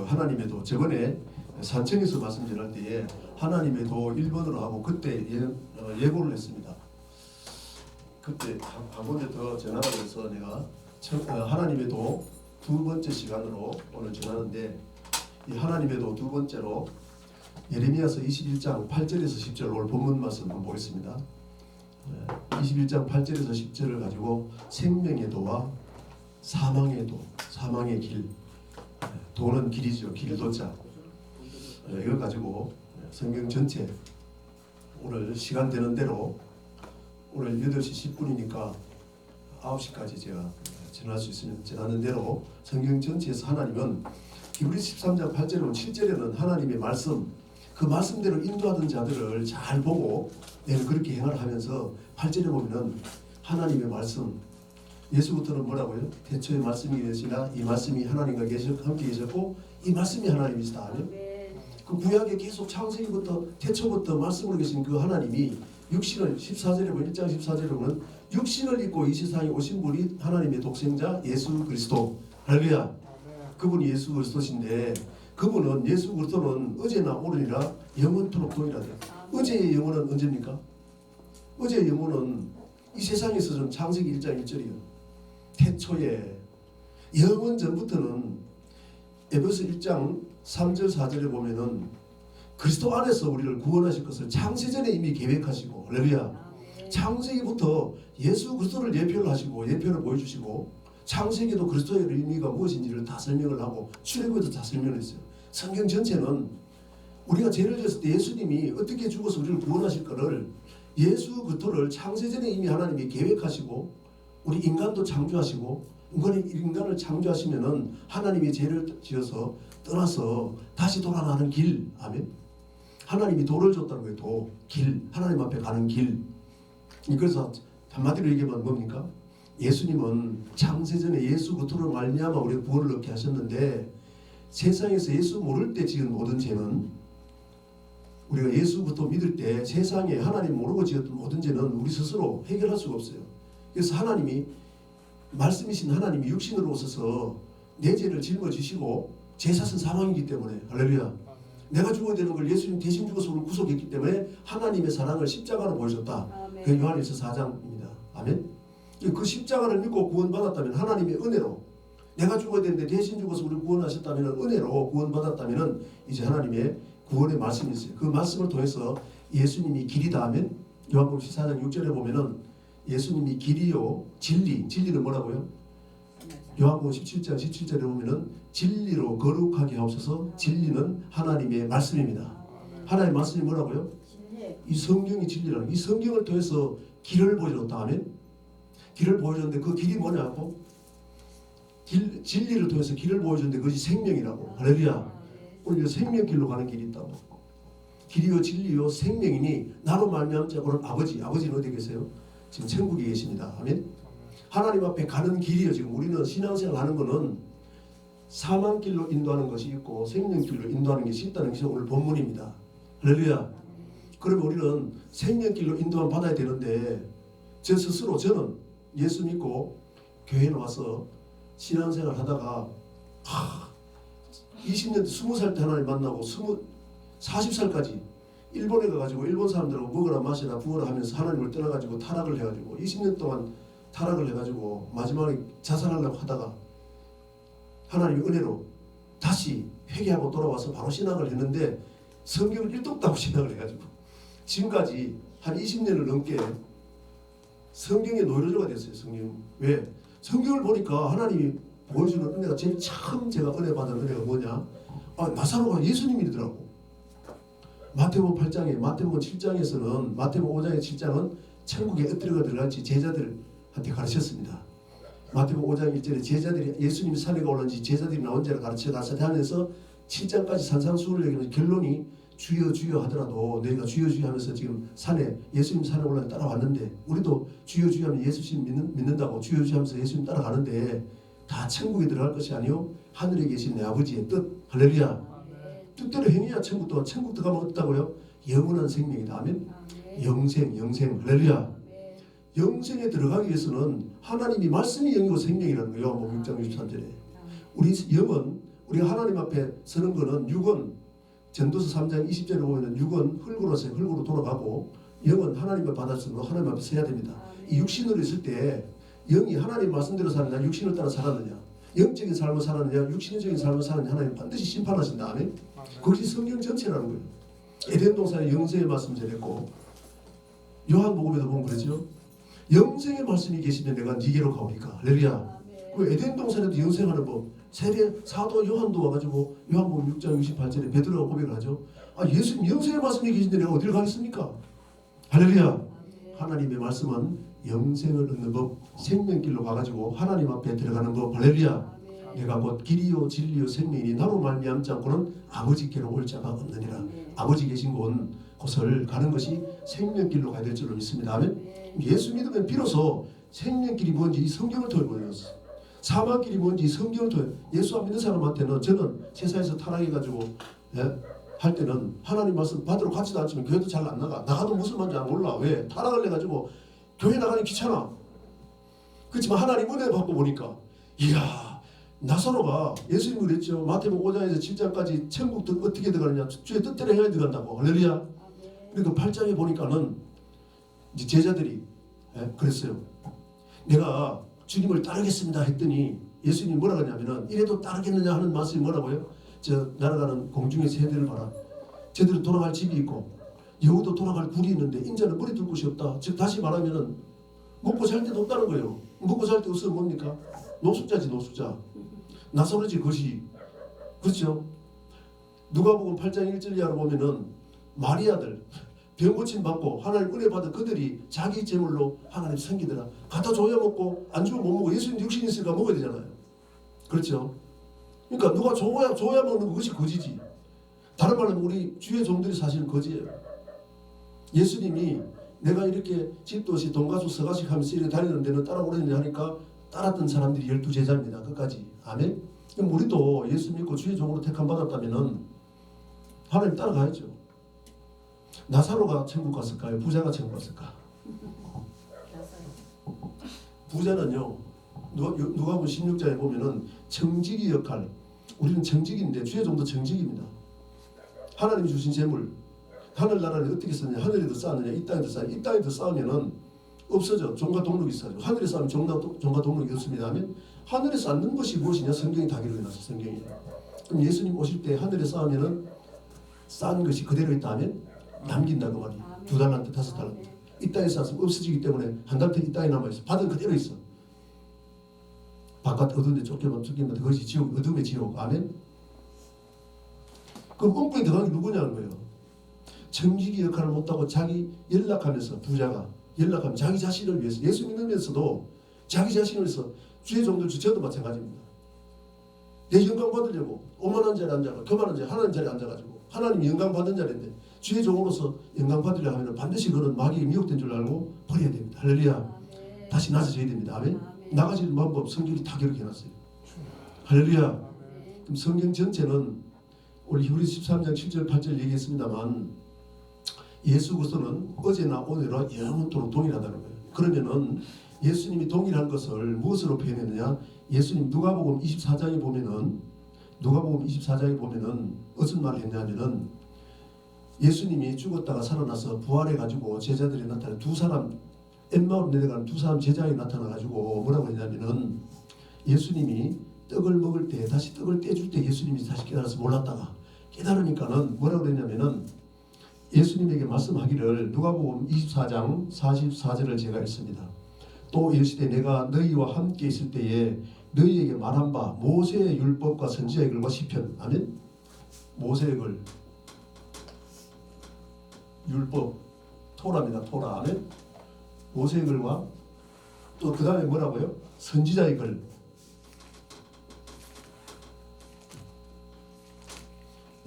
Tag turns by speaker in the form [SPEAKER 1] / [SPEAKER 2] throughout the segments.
[SPEAKER 1] 하나님의 도 저번에 산청에서 말씀 전할 때에 하나님의 도 1번으로 하고 그때 예고를 했습니다. 그때 한 번에 더 전하라고 해서 내가 하나님의 도 두 번째 시간으로 오늘 전하는데, 이 하나님의 도 두 번째로 예레미야서 21장 8절에서 10절 오늘 본문 말씀 한번 보겠습니다. 21장 8절에서 10절을 가지고 생명의 도와 사망의 도, 사망의 길, 도는 길이죠. 길 도자. 이걸 가지고 성경 전체 오늘 시간 되는 대로 오늘 8시 10분이니까 9시까지 제가 전할 수 있으면 전하는 대로 성경 전체에서 하나님은 히브리서 13장 8절로 7절에는 하나님의 말씀, 그 말씀대로 인도하던 자들을 잘 보고 내가 그렇게 행하라 하면서 8절에 보면은 하나님의 말씀, 예수부터는 뭐라고요? 태초에 말씀이 계시나 이 말씀이 하나님과 함께 계셨고 이 말씀이 하나님이시다. 그 구약에 계속 창세기부터 태초부터 말씀으로 계신 그 하나님이 육신을 14절에 보면 1장 14절에 보면 육신을 입고 이 세상에 오신 분이 하나님의 독생자 예수 그리스도. 할렐루야. 그분이 예수 그리스도신데 그분은 예수 그리스도는 어제나 오늘이라 영원토록 동일하다. 어제의 영혼은 언제입니까? 어제의 영혼은 이 세상에서 좀 창세기 1장 1절이요. 태초에 영원 전부터는 에베소 1장 3절 4절에 보면은 그리스도 안에서 우리를 구원하실 것을 창세전에 이미 계획하시고, 할렐루야. 창세기부터 예수 그리스도를 예표를 하시고 예표를 보여주시고 창세기도 그리스도의 의미가 무엇인지를 다 설명을 하고 출애굽에도 다 설명을 했어요. 성경 전체는 우리가 죄를 지었을 때 예수님이 어떻게 죽어서 우리를 구원하실 것을 예수 그리스도를 창세전에 이미 하나님이 계획하시고 우리 인간도 창조하시고 인간을 창조하시면은 하나님이 죄를 지어서 떠나서 다시 돌아가는 길. 아멘. 하나님이 도를 줬다는 거예요. 도, 길, 하나님 앞에 가는 길. 그래서 한마디로 얘기하면 뭡니까? 예수님은 창세전에 예수 그리스도로 말미암아 우리가 구원을 얻게 하셨는데 세상에서 예수 모를 때 지은 모든 죄는 우리가 예수 그리스도 믿을 때 세상에 하나님 모르고 지었던 모든 죄는 우리 스스로 해결할 수가 없어요. 그래서 하나님이 말씀이신 하나님이 육신으로 오셔서 내 죄를 짊어지시고 제사는 사망이기 때문에, 할렐루야. 내가 죽어야 되는 걸 예수님 대신 죽어서 우리를 구속했기 때문에 하나님의 사랑을 십자가로 보여줬다. 그 요한일서 4장입니다. 아멘. 그 십자가를 믿고 구원받았다면 하나님의 은혜로, 내가 죽어야 되는데 대신 죽어서 우리를 구원하셨다면 은혜로 구원받았다면 이제 하나님의 구원의 말씀이 있어요. 그 말씀을 통해서 예수님이 길이다 하면 요한복음 14장 6절에 보면은 예수님이 길이요 진리는 뭐라고요? 요한복음 17장 17절에 보면은 진리로 거룩하게 하옵소서. 진리는 하나님의 말씀입니다. 하나님의 말씀이 뭐라고요? 이 성경이 진리라는, 이 성경을 통해서 길을 보여줬다 하면 길을 보여줬는데 그 길이 뭐냐고? 진리를 통해서 길을 보여줬는데 그것이 생명이라고. 할렐루야. 오늘 생명길로 가는 길이 있다고. 길이요 진리요 생명이니 나로 말미암은 자고는 아버지는 어디 계세요? 지금 천국에 계십니다. 아멘. 하나님 앞에 가는 길이요. 지금 우리는 신앙생활 하는 거는 사망길로 인도하는 것이 있고 생명길로 인도하는 것이 있다는 것이 오늘 본문입니다. 할렐루야. 그러면 우리는 생명길로 인도함 받아야 되는데 저 스스로 저는 예수 믿고 교회에 와서 신앙생활 하다가 20년 20살 때 하나님 만나고 40살까지 일본에 가가지고 일본 사람들하고 먹으라 마시라 부어라 하면서 하나님을 떠나가지고 타락을 해가지고 20년 동안 타락을 해가지고 마지막에 자살하려고 하다가 하나님의 은혜로 다시 회개하고 돌아와서 바로 신앙을 했는데 성경을 읽도 하고 신앙을 해가지고 지금까지 한 20년을 넘게 성경의 노예로가 됐어요. 성경. 왜? 성경을 보니까 하나님이 보여주는 은혜가 제일 참 제가 은혜 받은 은혜가 뭐냐? 나사로가 예수님이더라고. 마태복음 8장에 마태복음 7장에서는 마태복음 5장에 7장은 천국에 어디로 들어갈지 제자들한테 가르쳤습니다. 마태복음 5장 1절에 제자들이 예수님이 산에 올라온지 제자들이 나온 자를 가르쳐 하면서 7장까지 산상수훈을 얘기하면 결론이 주여 주여 하더라도 너희가 주여 주여 하면서 지금 산에 예수님 산에 올라 따라왔는데 우리도 주여 주여 하면 예수님 믿는다고 주여 주여 하면서 예수님 따라가는데 다 천국에 들어갈 것이 아니요 하늘에 계신 내 아버지의 뜻. 할렐루야. 뜻대로 행해야 천국 들어가. 천국 들어가면 어떻다고요? 영원한 생명이다. 아멘. 영생 할렐루야. 영생에 들어가기 위해서는 하나님이 말씀이 영이고 생명이라는 거예요. 요한복음 6장 63절에 우리 영은 우리가 하나님 앞에 서는 거는 육은 전도서 3장 20절에 보면 육은 흙으로 돌아가고 영은 하나님을 받아서 하나님 앞에 서야 됩니다. 이 육신으로 있을 때 영이 하나님 말씀대로 사느냐 육신을 따라 살았느냐 영적인 삶을 살았느냐 육신적인 삶을 살았느냐 하나님 반드시 심판하신다. 아멘. 그것이 성경 전체라는 거예요. 에덴 동산에 영생의 말씀 전했고 요한복음에도 보면 그러죠. 영생의 말씀이 계시면 내가 니게로 가오니까. 할렐루야. 그 에덴 동산에도 영생하는 법 세례 사도 요한도 와가지고 요한복음 6장 68절에 베드로가 고백을 하죠. 아 예수님 영생의 말씀이 계신데 내가 어디를 가겠습니까? 할렐루야. 하나님의 말씀은 영생을 얻는 법 생명길로 가가지고 하나님 앞에 들어가는 법. 할렐루야. 내가 곧 길이요 진리요 생명이니 나로 말미암지 않고는 아버지께로 올 자가 없느니라. 아버지 계신 곳을 가는 것이 생명길로 가야 될 줄로 믿습니다. 아멘. 예수 믿으면 비로소 생명길이 뭔지 이 성경을 통해 보여줬어. 사망길이 뭔지 이 성경을 통해. 예수 안 믿는 사람한테는 저는 세상에서 타락해가지고 할 때는 하나님 말씀 받으러 가지도 않지만 교회도 잘 안 나가도 무슨 말인지 안 몰라. 왜? 타락을 해가지고 교회 나가니 귀찮아. 그렇지만 하나님 은혜 받고 보니까 이야 나사로가 예수님이 그랬죠. 마태복음 5장에서 7장까지 천국 어떻게 들어가느냐 주의 뜻대로 해야 들어간다고. 할렐루야. 그러니까 8장에 보니까는 이제 제자들이 그랬어요. 내가 주님을 따르겠습니다 했더니 예수님이 뭐라 그러냐면은 이래도 따르겠느냐 하는 말씀이 뭐라고요? 저 날아가는 공중의 새들을 봐라. 저들은 돌아갈 집이 있고 여우도 돌아갈 굴이 있는데 인자는 머리 둘 곳이 없다. 즉 다시 말하면은 먹고 살 데도 없다는 거예요. 먹고 살 데 없으면 뭡니까? 노숙자지 노숙자. 나사로지 그것이. 그렇죠? 누가복음 8장 1절 이하로 보면은 마리아들 병 고침 받고 하나님 은혜 받은 그들이 자기 재물로 하나님 섬기더라. 갖다 줘야 먹고 안 주면 못 먹어. 예수님 육신이 있으니까 먹어야 되잖아요. 그렇죠? 그러니까 누가 줘야 먹는 것이 거지지. 다른 말로 우리 주의 종들이 사실은 거지예요. 예수님이 내가 이렇게 집도 없이 돈가수 서가식 하면서 이렇게 다니는 데는 따라오려냐 하니까 따랐던 사람들이 12제자입니다. 끝까지. 아멘. 그럼 우리도 예수 믿고 주의 종으로 택함 받았다면은 하나님 따라가야죠. 나사로가 천국 갔을까요? 부자가 천국 갔을까? 부자는요. 누가복음 16장에 보면은 청지기 역할. 우리는 청지기인데 주의 종도 청지기입니다. 하나님이 주신 재물. 하늘나라를 어떻게 쓰느냐. 하늘에도 쌓느냐. 이 땅에도 쌓느냐. 이 땅에도 쌓으면은 없어져. 종과 동록이 있어요. 하늘에 쌓으면 종과 동록이 없습니다. 하면 하늘에 쌓는 것이 무엇이냐. 성경이 다 기록해놨어. 성경이. 그럼 예수님 오실 때 하늘에 쌓으면은 쌓은 것이 그대로 있다면 남긴다 그 말이. 2달란트 5달란트. 이 땅에 쌓으면 없어지기 때문에 한 달째 이 땅에 남아있어. 받은 그대로 있어. 바깥 어두운 데 쫓기면 그것이 지옥, 어둠의 지옥. 아멘. 그럼 엉뚱이 들어간 게 누구냐는 거예요. 청지기 역할을 못하고 자기 연락하면서 부자가 연락하면 자기 자신을 위해서 예수 믿으면서도 자기 자신을 위해서 주의 종들 저도 마찬가지입니다. 내 영광 받으려고 오만한 자리에 앉아가 교만한 자리에 하나님 자리에 앉아가지고 하나님 영광 받는 자리인데 주의 종으로서 영광 받으려 하면 반드시 그런 마귀에 미혹된 줄 알고 버려야 됩니다. 할렐루야. 다시 나서져야 됩니다. 아멘. 나가지는 방법 성경이 다 기록해놨어요. 할렐루야. 그럼 성경 전체는 우리 히브리서 13장 7절 8절 얘기했습니다만 예수 그리스도는 어제나 오늘과 영원토록 동일하다는 거예요. 그러면은 예수님이 동일한 것을 무엇으로 표현했느냐? 예수님 누가복음 24장에 보면은 무슨 말을 했냐면은 예수님이 죽었다가 살아나서 부활해가지고 제자들이 나타나 두 사람 엠마오로 내려가는 두 사람 제자에 나타나가지고 뭐라고 했냐면은 예수님이 떡을 먹을 때 다시 떡을 떼줄 때 예수님이 다시 깨달아서 몰랐다가 깨달으니까는 뭐라고 그랬냐면은 예수님에게 말씀하기를 누가복음 24장 44절을 제가 읽습니다. 또 이르시되 내가 너희와 함께 있을 때에 너희에게 말한 바 모세의 율법과 선지자의 글과 시편. 아멘. 모세의 글 율법 토라입니다. 토라. 아멘. 모세의 글과 또 그 다음에 뭐라고요? 선지자의 글.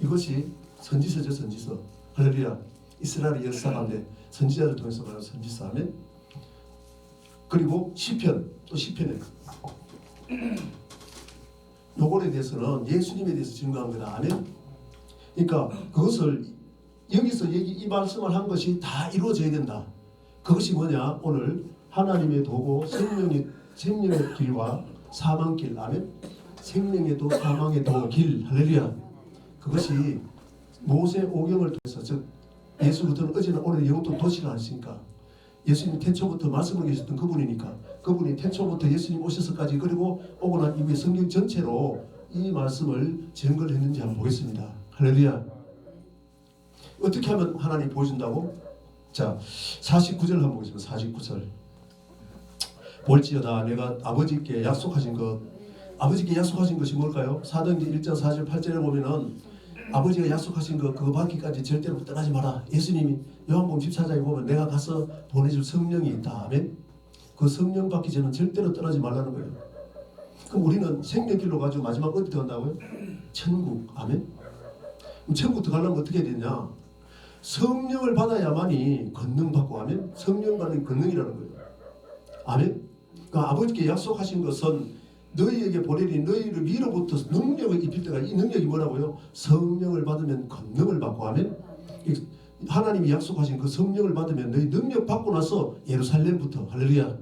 [SPEAKER 1] 이것이 선지서죠. 선지서. 할렐루야. 이스라엘의 역사가운데 선지자를 통해서 말하는 선지서. 아멘. 그리고 시편. 또 시편에 요거에 대해서는 예수님에 대해서 증거한 거다. 아멘. 그러니까 그것을 여기서 이 말씀을 한 것이 다 이루어져야 된다. 그것이 뭐냐? 오늘 하나님의 도고 생명의 길과 사망길. 아멘. 생명의 도 사망의 도 길. 할렐루야. 그것이 모세 오경을 통해서, 즉 예수부터는 어제나 오늘 영원토록 도시를 하시니까, 예수님이 태초부터 말씀을 계셨던 그분이니까, 그분이 태초부터 예수님 오셔서까지 그리고 오고 난 이후에 성경 전체로 이 말씀을 증거를 했는지 한번 보겠습니다. 할렐루야. 어떻게 하면 하나님 보여준다고? 자, 49절 한번 보겠습니다. 49절. 볼지어다 내가 아버지께 약속하신 것, 아버지께 약속하신 것이 뭘까요? 사도행전 1장 4절 8절에 보면은 아버지가 약속하신 것 그거 받기까지 절대로 떠나지 마라. 예수님이 요한복음 14장에 보면 내가 가서 보내줄 성령이 있다. 아멘. 그 성령 받기 전에 절대로 떠나지 말라는 거예요. 그럼 우리는 생명길로 가지고 마지막 어디 들어간다고요? 천국. 아멘. 그럼 천국 들어가려면 어떻게 해야 되냐? 성령을 받아야만이 권능 받고, 아멘. 성령 받는 권능이라는 거예요. 아멘. 그러니까 아버지께 약속하신 것은 너희에게 보내리 너희를 위로부터 능력을 입힐 때가, 이 능력이 뭐라고요? 성령을 받으면 권능을 받고, 아멘. 하나님이 약속하신 그 성령을 받으면 너희 능력 받고 나서 예루살렘부터, 할렐루야,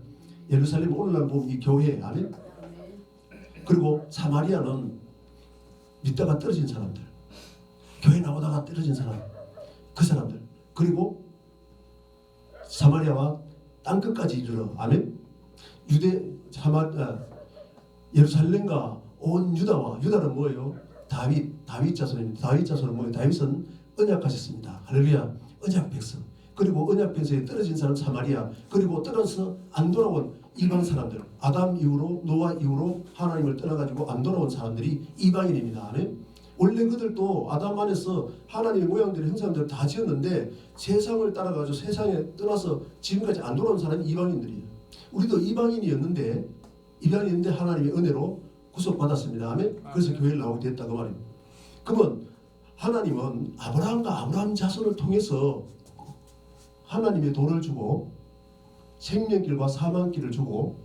[SPEAKER 1] 예루살렘 오늘날 보면 이 교회, 아멘. 그리고 사마리아는 믿다가 떨어진 사람들, 교회 나오다가 떨어진 사람, 그 사람들, 그리고 사마리아와 땅끝까지 이르러, 아멘. 예루살렘과 온 유다와, 유다는 뭐예요? 다윗 자손입니다. 다윗 자손은 뭐예요? 다윗은 언약하셨습니다. 할렐루야. 언약 백성. 그리고 언약 백성에 떨어진 사람 사마리아, 그리고 떠나서 안 돌아온 이방 사람들, 아담 이후로 노아 이후로 하나님을 떠나가지고 안 돌아온 사람들이 이방인입니다. 아멘. 원래 그들도 아담 안에서 하나님의 모양대로 형상대로 다 지었는데 세상을 따라가지고 세상에 떠나서 지금까지 안 돌아온 사람이 이방인들이에요. 우리도 이방인이었는데 하나님의 은혜로 구속받았습니다. 아멘. 그래서 교회를 나오게 됐다 그 말입니다. 그러면 하나님은 아브라함과 아브라함 자손을 통해서 하나님의 도를 주고 생명길과 사망길을 주고,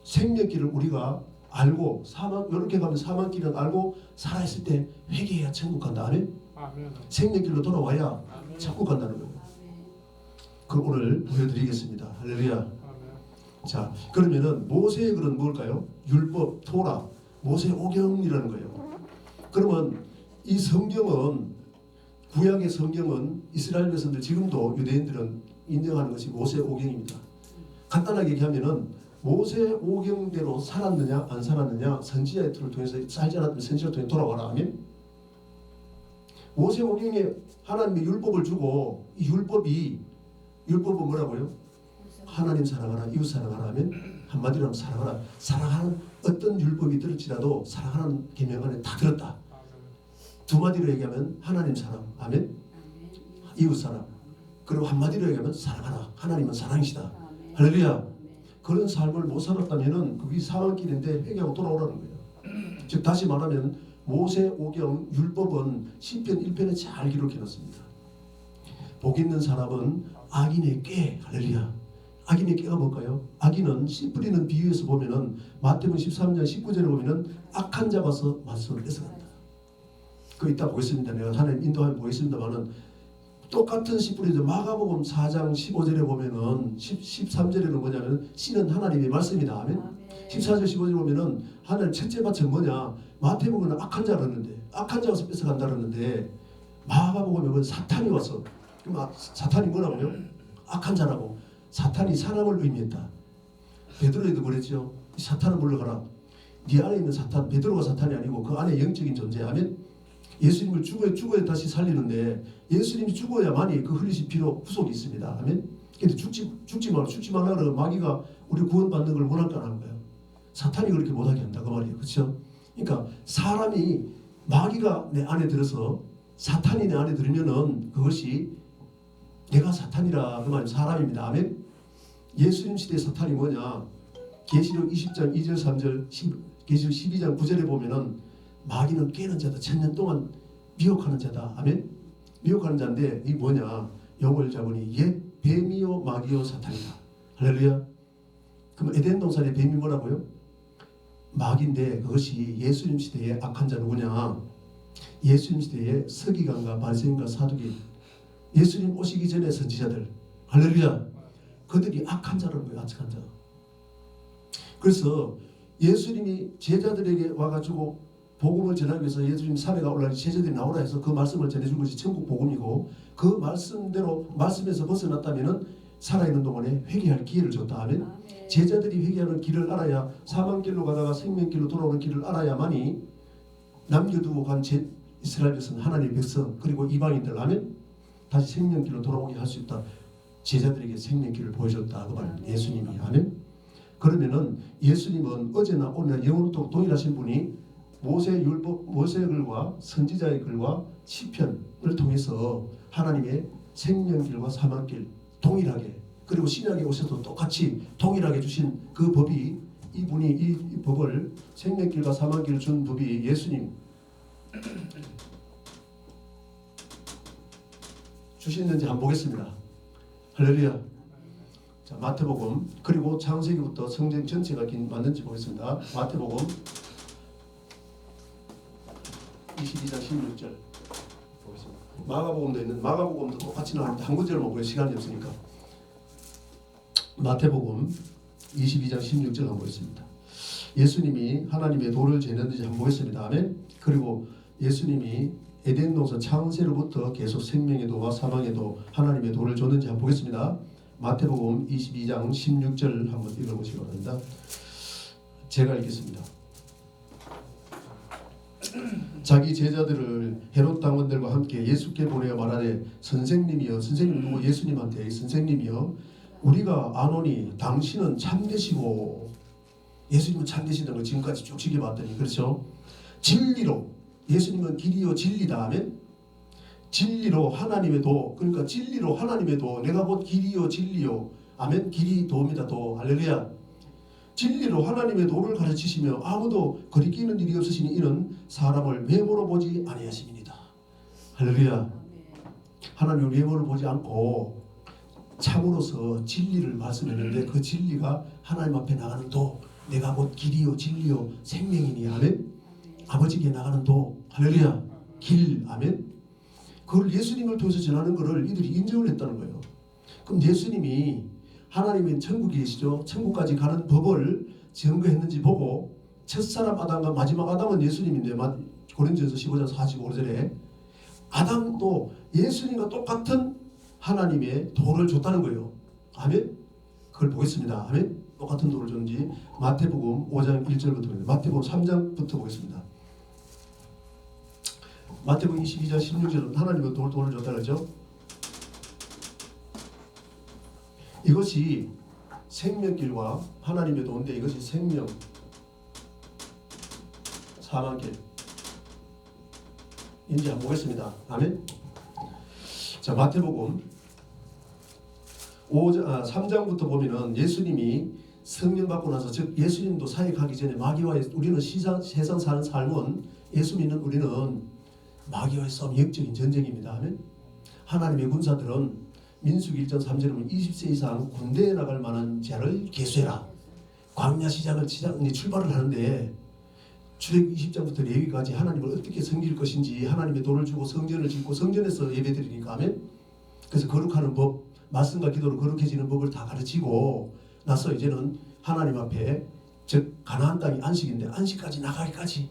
[SPEAKER 1] 생명길을 우리가 알고 이렇게 가면 사망길은 알고 살아있을 때 회개해야 천국 간다. 아멘. 생명길로 돌아와야 천국 간다는 거예요. 그걸 오늘 보여드리겠습니다. 할렐루야. 자, 그러면은 모세의 글은 뭘까요? 율법, 토라, 모세 오경이라는 거예요. 그러면 이 성경은, 구약의 성경은 이스라엘 백성들, 지금도 유대인들은 인정하는 것이 모세 오경입니다. 간단하게 얘기하면은 모세 오경대로 살았느냐 안 살았느냐, 선지자의 틀을 통해서 살지 않았으면 선지자를 통해 돌아와라. 아멘. 모세 오경에 하나님의 율법을 주고, 이 율법은 뭐라고요? 하나님 사랑하라, 이웃 사랑하라 하면 한마디로 하면 사랑하라. 사랑하는 어떤 율법이 들을지라도 사랑하는 계명 안에 다 들었다. 두 마디로 얘기하면 하나님 사랑, 아멘. 이웃 사랑. 그리고 한마디로 얘기하면 사랑하라. 하나님은 사랑이시다. 할렐루야. 그런 삶을 못 살았다면은 그게 사망길인데 회개하고 돌아오라는 거예요. 즉 다시 말하면 모세 오경 율법은 시편 1편에 잘 기록해놨습니다. 복 있는 사람은 악인의 꾀, 할렐루야. 악인의 꾀가 뭘까요? 악인은 씨 뿌리는 비유에서 보면은 마태복음 13장 19절에 보면은 악한 자가 와서 말씀을 뺏어간다. 그거 이따 보겠습니다. 내가 하나님 인도하면 보겠습니다만은 똑같은 씨 뿌리죠. 마가복음 4장 15절에 보면은 13절에는 뭐냐면 씨는 하나님의 말씀이다. 아멘. 14절 15절에 보면은 하나님 첫째 밭은 뭐냐? 마태복음은 악한 자가 그랬는데, 악한 자가 와서 뺏어간다 그랬는데, 마가복음에 보면 사탄이 와서, 그럼 사탄이 뭐라고요? 악한 자라고. 사탄이 사람을 의미했다. 베드로에도 그랬죠. 사탄을 물러가라. 네 안에 있는 사탄, 베드로가 사탄이 아니고 그 안에 영적인 존재. 아멘. 예수님을 죽어야 다시 살리는데, 예수님이 죽어야만이 그 흘리신 피로 구속이 있습니다. 아멘. 근데 죽지 말라 그러고 마귀가 우리 구원받는 걸 원할까 하는 거예요. 사탄이 그렇게 못하게 한다 그 말이에요. 그렇죠? 그러니까 사람이, 마귀가 내 안에 들어서 사탄이 내 안에 들으면은 그것이 내가 사탄이라 그 말이 사람입니다. 아멘. 예수님 시대의 사탄이 뭐냐? 계시록 20장 2절 3절, 계시록 12장 9절에 보면은 마귀는 깨는 자다. 1000년 동안 미혹하는 자다. 아멘. 미혹하는 자인데 이 뭐냐? 영을 잡으니 옛 뱀이요 마귀요 사탄이다. 할렐루야. 그럼 에덴 동산의 뱀이 뭐라고요? 마귀인데 그것이 예수님 시대의 악한 자 누구냐? 예수님 시대의 서기관과 바리새인과 사두개, 예수님 오시기 전에 선지자들, 할렐루야. 그들이 악한 자라는 거예요. 악한 자. 그래서 예수님이 제자들에게 와가지고 복음을 전하기 위해서 예수님 산에가 올라가 제자들이 나오라 해서 그 말씀을 전해준 것이 천국 복음이고, 그 말씀대로 말씀에서 벗어났다면은 살아있는 동안에 회개할 기회를 줬다 하면, 제자들이 회개하는 길을 알아야, 사망길로 가다가 생명길로 돌아오는 길을 알아야만이 남겨두고 간 이스라엘 백성, 하나님의 백성, 그리고 이방인들 하면 다시 생명길로 돌아오게 할 수 있다. 제자들에게 생명길을 보여줬다 그 말입니다. 예수님이 하면. 그러면은 예수님은 어제나 오늘 영원토록 동일하신 분이 모세의 글과 선지자의 글과 시편을 통해서 하나님의 생명길과 사망길 동일하게, 그리고 신약에 오셔도 똑같이 동일하게 주신 그 법이, 이분이 이 법을, 생명길과 사망길을 준 법이 예수님 주시는지 한번 보겠습니다. 할렐루야. 자, 마태복음, 그리고 창세기부터 성경 전체가 맞는지 보겠습니다. 마태복음 22장 16절 보겠습니다. 마가복음도 있는, 마가복음도 똑같이 나왔는데 한 구절만 보여, 시간이 없으니까. 마태복음 22장 16절 한번 보겠습니다. 예수님이 하나님의 도를 재는지 한번 보겠습니다. 아멘. 그리고 예수님이 에덴 동산 창세로부터 계속 생명의 도와 사망의 도, 하나님의 도를 줬는지 한번 보겠습니다. 마태복음 22장 16절 한번 읽어보시기 바랍니다. 제가 읽겠습니다. 자기 제자들을 헤롯 당원들과 함께 예수께 보내어 말하되, 선생님이여, 선생님 누구? 예수님한테 선생님이여, 우리가 아노니 당신은 참되시고, 예수님은 참되시다는 걸 지금까지 쭉 지켜봤더니, 그렇죠? 진리로, 예수님은 길이요 진리다 하면, 진리로 하나님의 도, 그러니까 진리로 하나님의 도, 내가 곧 길이요 진리요, 아멘. 길이 도입니다. 도. 할렐루야. 진리로 하나님의 도를 가르치시며 아무도 거리끼는 일이 없으시니 이는 사람을 외모로 보지 아니하심이니이다. 할렐루야. 하나님 외모를 보지 않고 참으로서 진리를 말씀했는데, 그 진리가 하나님 앞에 나가는 도, 내가 곧 길이요 진리요 생명이니, 아멘. 아버지께 나가는 도, 할렐루야. 길, 아멘. 그걸 예수님을 통해서 전하는 것을 이들이 인정을 했다는 거예요. 그럼 예수님이 하나님은 천국에 계시죠. 천국까지 가는 법을 증거했는지 보고, 첫사람 아담과 마지막 아담은 예수님인데, 고린도전서 15장 45절에 아담도 예수님과 똑같은 하나님의 도를 줬다는 거예요. 아멘. 그걸 보겠습니다. 아멘. 똑같은 도를 줬는지 마태복음 5장 1절부터, 마태복음 3장부터 보겠습니다. 마태복음 22장 16절은 하나님의 도를 줬다 그러죠. 이것이 생명길과 하나님의 도인데, 이것이 생명, 사망길 인지 한번 보겠습니다. 아멘. 자, 마태복음 3장부터 보면은 예수님이 성령 받고 나서, 즉 예수님도 사역하기 전에 마귀와의, 우리는 세상 사는 삶은, 예수 믿는 우리는 마귀와의 싸움, 영적인 전쟁입니다. 아멘. 하나님의 군사들은 민수기 1장 3절에 20세 이상 군대에 나갈 만한 자를 계수해라. 광야 시장을 출발을 하는데, 출애굽 20장부터 레위기까지 하나님을 어떻게 섬길 것인지, 하나님의 도를 주고 성전을 짓고 성전에서 예배드리니까, 아멘. 그래서 거룩하는 법, 말씀과 기도로 거룩해지는 법을 다 가르치고 나서 이제는 하나님 앞에, 즉 가나안 땅이 안식인데 안식까지 나가기까지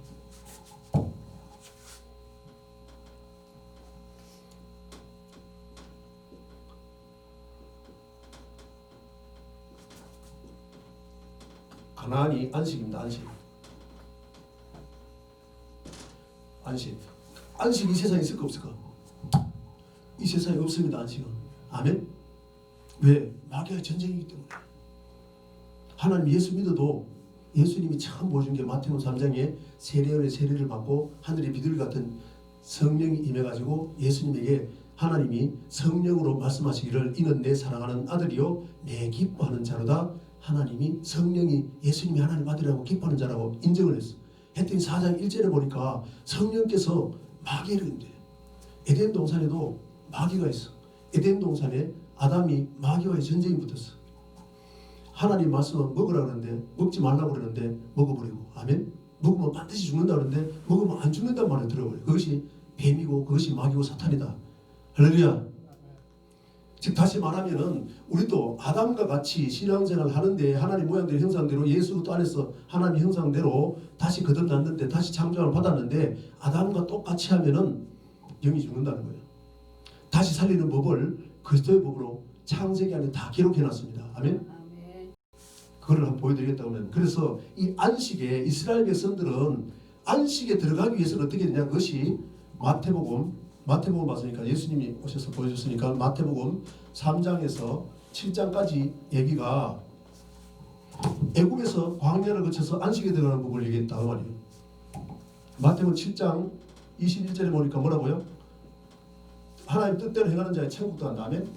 [SPEAKER 1] 가나안이 안식입니다. 안식. 안식이 이 세상에 있을까 없을까? 이 세상에 없습니다. 안식은. 아멘. 왜? 마귀의 전쟁이기 때문에. 하나님 예수 믿어도 예수님이 처음 보여준 게 마태복음 3장에 세례원의 세례를 받고 하늘의 비둘기 같은 성령이 임해가지고 예수님에게 하나님이 성령으로 말씀하시기를, 이는 내 사랑하는 아들이요 내 기뻐하는 자로다. 하나님이, 성령이 예수님이 하나님 아들이라고 기뻐하는 자라고 인정을 했어. 했더니 4장 1절에 보니까 성령께서 마귀를 인데, 에덴 동산에도 마귀가 있어. 에덴 동산에 아담이 마귀와의 전쟁이 붙었어. 하나님 말씀은 먹으라 그러는데 먹지 말라고 그러는데 먹어버리고, 아멘. 먹으면 반드시 죽는다 그러는데 먹으면 안 죽는단 말을 들어버려. 그것이 뱀이고 그것이 마귀고 사탄이다. 할렐루야. 즉 다시 말하면은 우리도 아담과 같이 신앙생활을 하는데 하나님 모양대로 형상대로 예수 또 안에서 하나님 형상대로 다시 거듭났는데 다시 창조를 받았는데 아담과 똑같이 하면은 영이 죽는다는 거예요. 다시 살리는 법을 그리스도의 법으로 창세기 안에 다 기록해놨습니다. 아멘. 그걸 한번 보여드리겠다고 하면, 그래서 이 안식에 이스라엘 백성들은 안식에 들어가기 위해서는 어떻게 되냐, 그것이 마태복음 봤으니까 예수님이 오셔서 보여줬으니까 마태복음 3장에서 7장까지 얘기가 애굽에서 광야를 거쳐서 안식에 들어가는 법을 얘기했다 그 말이에요. 마태복음 7장 21절에 보니까 뭐라고요? 하나님 뜻대로 행하는 자의 천국 들어간다. 아멘.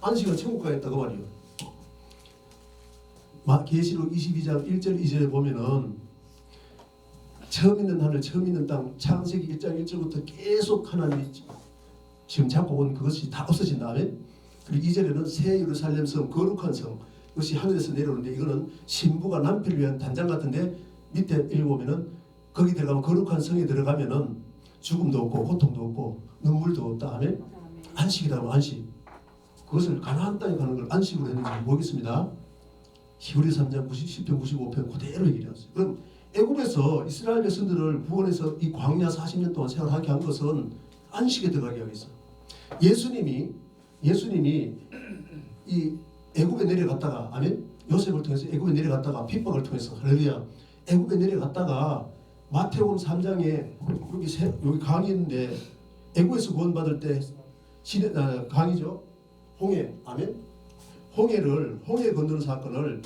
[SPEAKER 1] 안식은 천국 가겠다 그 말이에요. 계시록 22장 1절 2절에 보면은 처음 있는 하늘 처음 있는 땅 창세기 1장 1절부터 계속 하나님이 지금 잡고 온 그것이 다 없어진 다음에, 그리고 2절에는 새 예루살렘 성 거룩한 성 그것이 하늘에서 내려오는데 이거는 신부가 남편을 위한 단장 같은데 밑에 읽어보면은 거기 들어가면 거룩한 성에 들어가면은 죽음도 없고 고통도 없고 눈물도 없다. 아멘. 안식이다. 안식. 그것을 가나안 땅에 가는 걸 안식으로 했는지 모르겠습니다. 히브리 3장 10편 95편 그대로 얘기를 했어요. 그럼 애굽에서 이스라엘 백성들을 구원해서 이 광야 40년 동안 생활하게 한 것은 안식에 들어가게 하기 위해서. 예수님이 이 애굽에 내려갔다가, 아멘, 요셉을 통해서 애굽에 내려갔다가 핍박을 통해서, 할렐루야, 애굽에 내려갔다가 마태복음 3장에 여기 강이 있는데 애굽에서 구원받을 때 강이죠. 홍해, 아멘. 홍해 건너는 사건을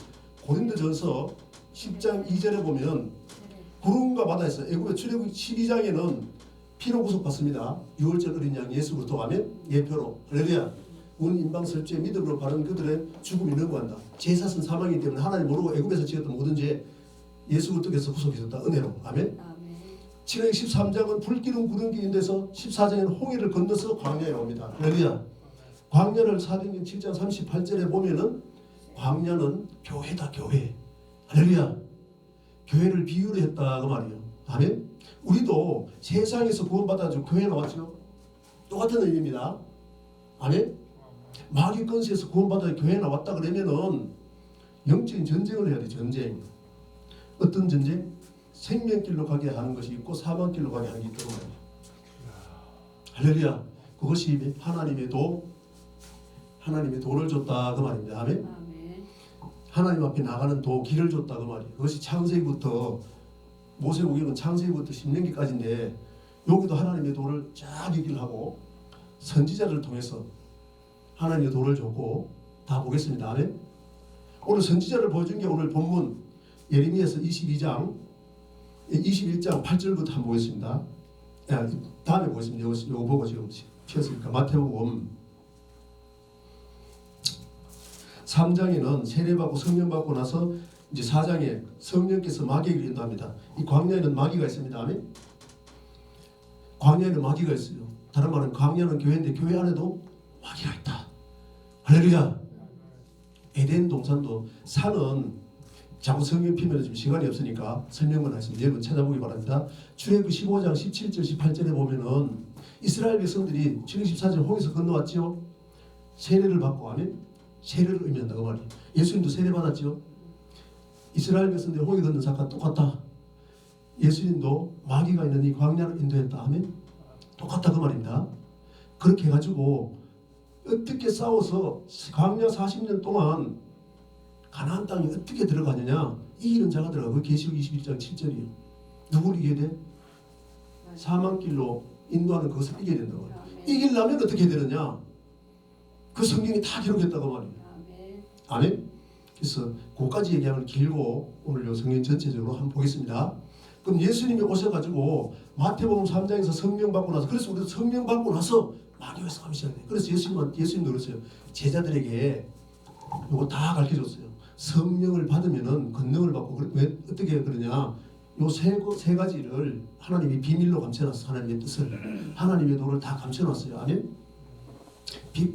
[SPEAKER 1] 고린도전서 10장 2절에 보면 구름과 바다에서 애굽의 출애굽 12장에는 피로 구속받습니다. 6월절 어린 양 예수 그리스도 아멘. 예표로 할렐루야. 운 임방설주의 믿음으로 바른 그들의 죽음이 능구한다. 제사는 사망이기 때문에 하나님 모르고 애굽에서 지었던 모든 죄 예수 그리스도께서 구속해줬다. 은혜로 아멘. 신약 13장은 불기름 구름기인 데서 14장에는 홍해를 건너서 광야에 옵니다. 할렐루야. 광야를 사도행전 7장 38절에 보면은 광야는 교회다. 교회. 할렐루야. 교회를 비유로 했다 그 말이에요. 아멘. 우리도 세상에서 구원받아서 교회에 나왔죠. 똑같은 의미입니다. 아멘. 마귀 권세에서 구원받아 교회에 나왔다 그러면은 영적인 전쟁을 해야 돼. 전쟁. 어떤 전쟁? 생명길로 가게 하는 것이 있고 사망길로 가게 하는 게 있다고 말이에요. 할렐루야. 그것이 하나님의 도를 줬다 그 말입니다. 아멘. 하나님 앞에 나가는 길을 줬다 그 말이에요. 그것이 창세기부터 모세오경은 창세기부터 신명기까지인데 여기도 하나님의 도를 쫙 얘기를 하고 선지자를 통해서 하나님의 도를 줬고 다 보겠습니다. 아멘. 오늘 선지자를 보여준 게 오늘 본문 예레미야서 21장 8절부터 한번 보겠습니다. 다음에 보겠습니다. 이거 보고 지금 피었으니까 마태복음 3장에는 세례받고 성령 받고 나서 이제 4장에 성령께서 마귀에게 인도합니다. 이 광야에는 마귀가 있습니다. 아멘. 광야에는 마귀가 있어요. 다른 말은 광야는 교회인데 교회 안에도 마귀가 있다. 할렐루야. 에덴 동산도 산은 자꾸 성경 피면 지금 시간이 없으니까 설명만 하겠습니다. 여러분 찾아보기 바랍니다. 출애굽 15장 17절 18절에 보면은 이스라엘 백성들이 출애굽 14절 홍해에서 건너왔죠. 세례를 받고 아멘. 세례를 의미한다 그 말이에요. 예수님도 세례 받았죠. 이스라엘 백성들이 홍해 건넌 사건 똑같다. 예수님도 마귀가 있는 이 광야를 인도했다. 아멘. 똑같다 그 말입니다. 그렇게 해가지고 어떻게 싸워서 광야 40년 동안 가나안 땅에 어떻게 들어가느냐, 이기는 자가 들어가. 그 계시록 21장 7절이에요. 누구를 이겨야 돼? 사망길로 인도하는 그것을 이겨야 된다고. 이기려면 어떻게 해야 되느냐? 그 성경이 다 기록했다고 말이에요. 아멘. 그래서 그까지 얘기하면 길고 오늘 요 성경 전체적으로 한번 보겠습니다. 그럼 예수님이 오셔가지고 마태복음 3장에서 성령 받고 나서, 그래서 우리도 성령 받고 나서 마귀가 싸움이 시작돼요. 그래서 예수님도 그랬어요. 제자들에게 이거 다 가르쳐줬어요. 성령을 받으면은 권능을 받고, 왜 어떻게 그러냐? 요 세 가지를 하나님이 비밀로 감춰놨어. 하나님의 뜻을, 하나님의 도를 다 감춰놨어요. 아멘.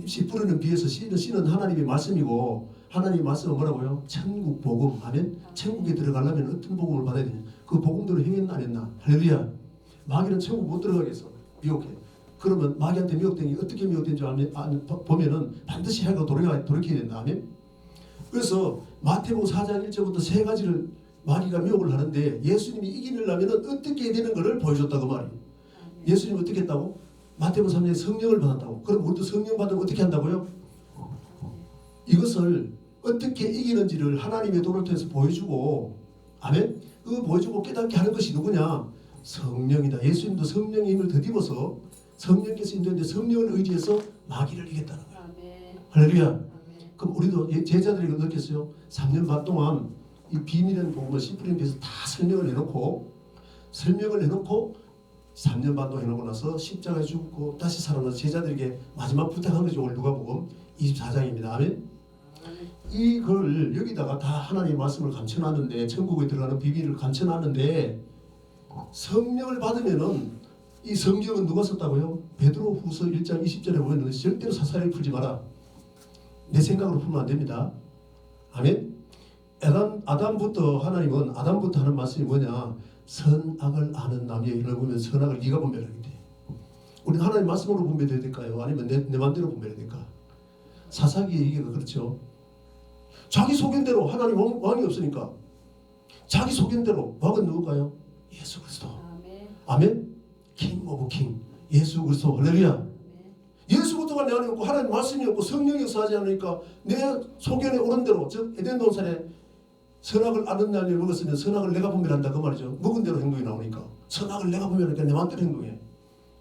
[SPEAKER 1] 씨 뿌리는 비에서 씨는 하나님의 말씀이고, 하나님의 말씀은 뭐라고요? 천국 복음. 아멘. 천국에 들어가려면 어떤 복음을 받아야 되냐? 그 복음대로 행했나 안 했나? 할렐루야. 마귀는 천국 못 들어가게 해서 미혹해. 그러면 마귀한테 미혹된 게 어떻게 미혹된 줄 보면은 반드시 해가 돌이켜야 된다. 아멘. 그래서 마태복음 4장 1절부터 세 가지를 마귀가 미혹을 하는데 예수님이 이기려면 어떻게 해야 되는 것을 보여줬다고 말이에요. 예수님이 어떻게 했다고? 마태복음 3장에 성령을 받았다고. 그럼 우리도 성령 받으면 어떻게 한다고요? 이것을 어떻게 이기는지를 하나님의 도를 통해서 보여주고, 아멘. 그거 보여주고 깨닫게 하는 것이 누구냐? 성령이다. 예수님도 성령의 힘을 더입어서 성령께서 인도했는데 성령을 의지해서 마귀를 이겼다는 거야. 할렐루야. 그럼 우리도 제자들이 어떻겠어요? 3년 반 동안 이 비밀의 복음을 심플린 비해서 다 설명을 해놓고 3년 반 동안 해놓고 나서 십자가에 죽고 다시 살아나서 제자들에게 마지막 부탁한 것이 오늘 누가복음 24장입니다. 아멘. 이걸 여기다가 다 하나님의 말씀을 감춰놨는데, 천국에 들어가는 비밀을 감춰놨는데, 성령을 받으면은 이 성경은 누가 썼다고요? 베드로후서 1장 20절에 보면 절대로 사사를 풀지 마라. 내 생각으로 풀면 안 됩니다. 아멘. 아담부터 하는 말씀이 뭐냐? 선악을 아는 남녀를 보면 선악을 네가 분별하게 돼. 우리는 하나님 말씀으로 분별해야 될까요? 아니면 내 마음대로 분별해야 될까? 사사기의 얘기가 그렇죠. 자기 소견대로, 하나님 왕이 없으니까 자기 소견대로. 왕은 누굴까요? 예수 그리스도. 아멘. 킹 오브 킹 예수 그리스도. 할렐루야. 예수부터가 내 안에 없고 하나님 말씀이 없고 성령이 역사하지 않으니까 내 소견에 오른 대로, 즉 에덴 동산에 선악을 아는 날을 먹었으면 선악을 내가 분별한다 그 말이죠. 먹은 대로 행동이 나오니까 선악을 내가 분별하니까 내 마음대로 행동해.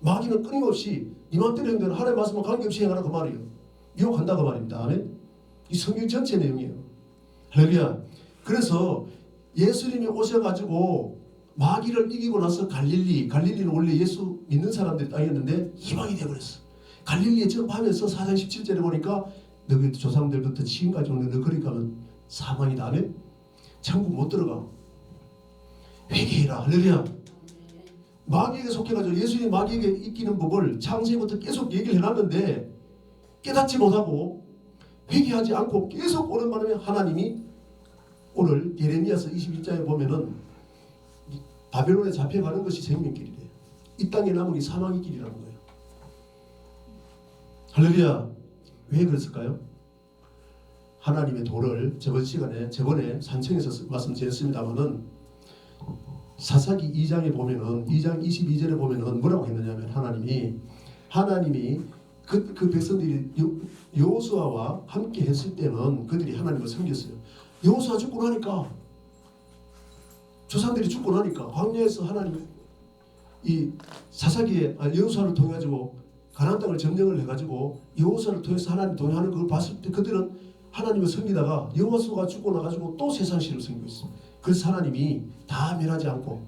[SPEAKER 1] 마귀는 끊임없이 네 마음대로 행동하는 하나님 말씀과 관계없이 행하라 그 말이에요. 유혹한다 그 말입니다. 아멘. 이 성경 전체 내용이에요. 할렐루야. 그래서 예수님이 오셔가지고 마귀를 이기고 나서 갈릴리는 원래 예수 믿는 사람들의 땅이었는데 이방이 되어버렸어. 갈릴리에 전파하면서 4장 17절에 보니까 너희 조상들부터 지금까지 오는 너 거리 가면 사망이다. 아멘. 천국 못 들어가. 회개해라. 할렐루야. 마귀에게 속해가지고 예수님 마귀에게 이기는 법을 창세기부터 계속 얘기를 해놨는데 깨닫지 못하고 회개하지 않고 계속 오는 바람에 하나님이 오늘 예레미야서 21장에 보면은 바벨론에 잡혀가는 것이 생명길이래요. 이 땅에 남은 게 사망의 길이라는 거예요. 할렐루야. 왜 그랬을까요? 하나님의 도를 저번에 산청에서 말씀드렸습니다마는 사사기 2장에 보면은 2장 22절에 보면은 뭐라고 했느냐면 하나님이 그 백성들이 여호수아와 함께 했을 때는 그들이 하나님을 섬겼어요. 여호수아 죽고 나니까 조상들이 죽고 나니까 광야에서 하나님 이 사사기에 여호수아를 통해 가지고 가나안 땅을 점령을 해가지고 여호수아를 통해서 하나님 동행하는 걸 봤을 때 그들은 하나님을 섬기다가 여호수아가 죽고 나가지고 또 세상 신을 섬기고 있어. 그래서 하나님이 다 멸하지 않고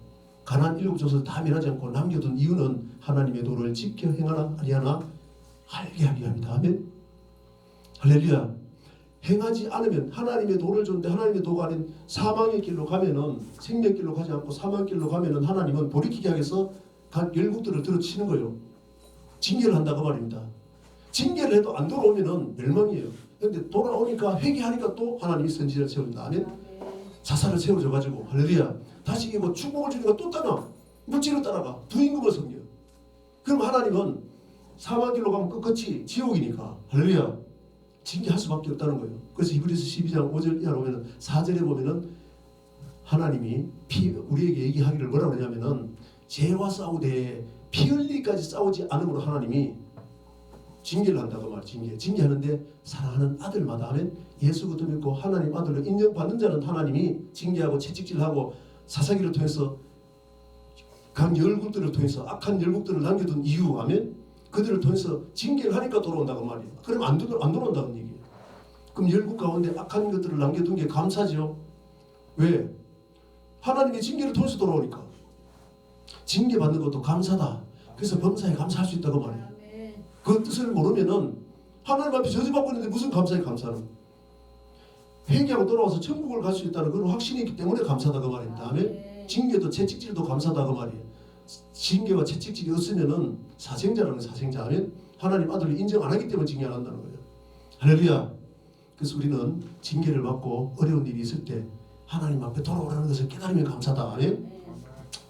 [SPEAKER 1] 가나안 7족속을 다 멸하지 않고 남겨둔 이유는 하나님의 도를 지켜 행하나 아니하나 알게 하기 합니다. 아멘. 할렐루야. 행하지 않으면 하나님의 도를 줬는데 하나님의 도가 아닌 사망의 길로 가면은 생명길로 가지 않고 사망의 길로 가면은 하나님은 돌이키게 하겠어 각 열국들을 들어치는 거예요. 징계를 한다고 말입니다. 징계를 해도 안 돌아오면은 멸망이에요. 그런데 돌아오니까 회개하니까 또 하나님이 선지자를 세웁니다. 아멘. 사사를 세워줘가지고 할렐루야. 다시 이거 축복을 주니까 또 떠나. 물질을 따라가. 부임금을 섬겨. 그럼 하나님은 사망길로 가면 끝끝이 지옥이니까 할렐루야. 징계할 수밖에 없다는 거예요. 그래서 히브리서 12장 5절 이하로 보면은 4절에 보면은 하나님이 우리에게 얘기하기를 뭐라고 하냐면은 죄와 싸우되 피 흘리기까지 싸우지 않음으로 하나님이 징계를 한다고 말이에요. 징계하는데 사랑하는 아들마다 하면 예수 그도 믿고 하나님 아들로 인정받는 자는 하나님이 징계하고 채찍질하고 사사기를 통해서 각 열국들을 통해서 악한 열국들을 남겨둔 이유 하면 그들을 통해서 징계를 하니까 돌아온다고 말이에요. 그럼 안 돌아온다는 얘기예요. 그럼 열국 가운데 악한 것들을 남겨둔 게 감사죠. 왜? 하나님의 징계를 통해서 돌아오니까. 징계받는 것도 감사다. 그래서 범사에 감사할 수 있다고 말해요. 그 뜻을 모르면은 하나님 앞에 저주받고 있는데 무슨 감사에 감사는? 회개하고 돌아와서 천국을 갈 수 있다는 그런 확신이 있기 때문에 감사하다고 말입니다. 다음에 징계도 채찍질도 감사하다고 말이에요. 징계와 채찍질이 없으면은 사생자라는 사생자 하면 하나님 아들을 인정 안 하기 때문에 징계 안 한다는 거예요. 할렐루야. 그래서 우리는 징계를 받고 어려운 일이 있을 때 하나님 앞에 돌아오라는 것을 깨달으면 감사다. 아멘.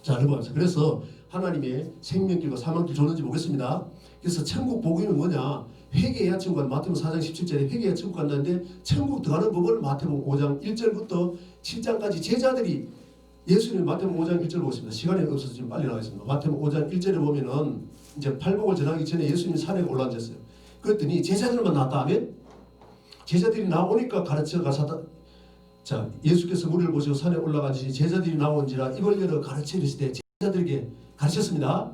[SPEAKER 1] 자, 여러분. 그래서 하나님의 생명길과 사망길 줬는지 보겠습니다. 그래서 천국 복음이 뭐냐? 회개해야 천국 간다. 마태복음 4장 17절에 회개해야 천국 간다는데 천국 들어가는 법을 마태복음 5장 1절부터 7장까지 제자들이 예수님 마태복음 5장 1절 보겠습니다. 시간이 없어서 지금 빨리 나가겠습니다. 마태복음 5장 1절에 보면은 이제 팔복을 전하기 전에 예수님이 산에 올라앉았어요. 그랬더니 제자들만 나왔다 하면 제자들이 나오니까 가르쳐 가사다. 자, 예수께서 무리를 보시고 산에 올라가시니 제자들이 나온지라 입을 열어 가르쳐 이르시되 제자들에게 가르쳤습니다.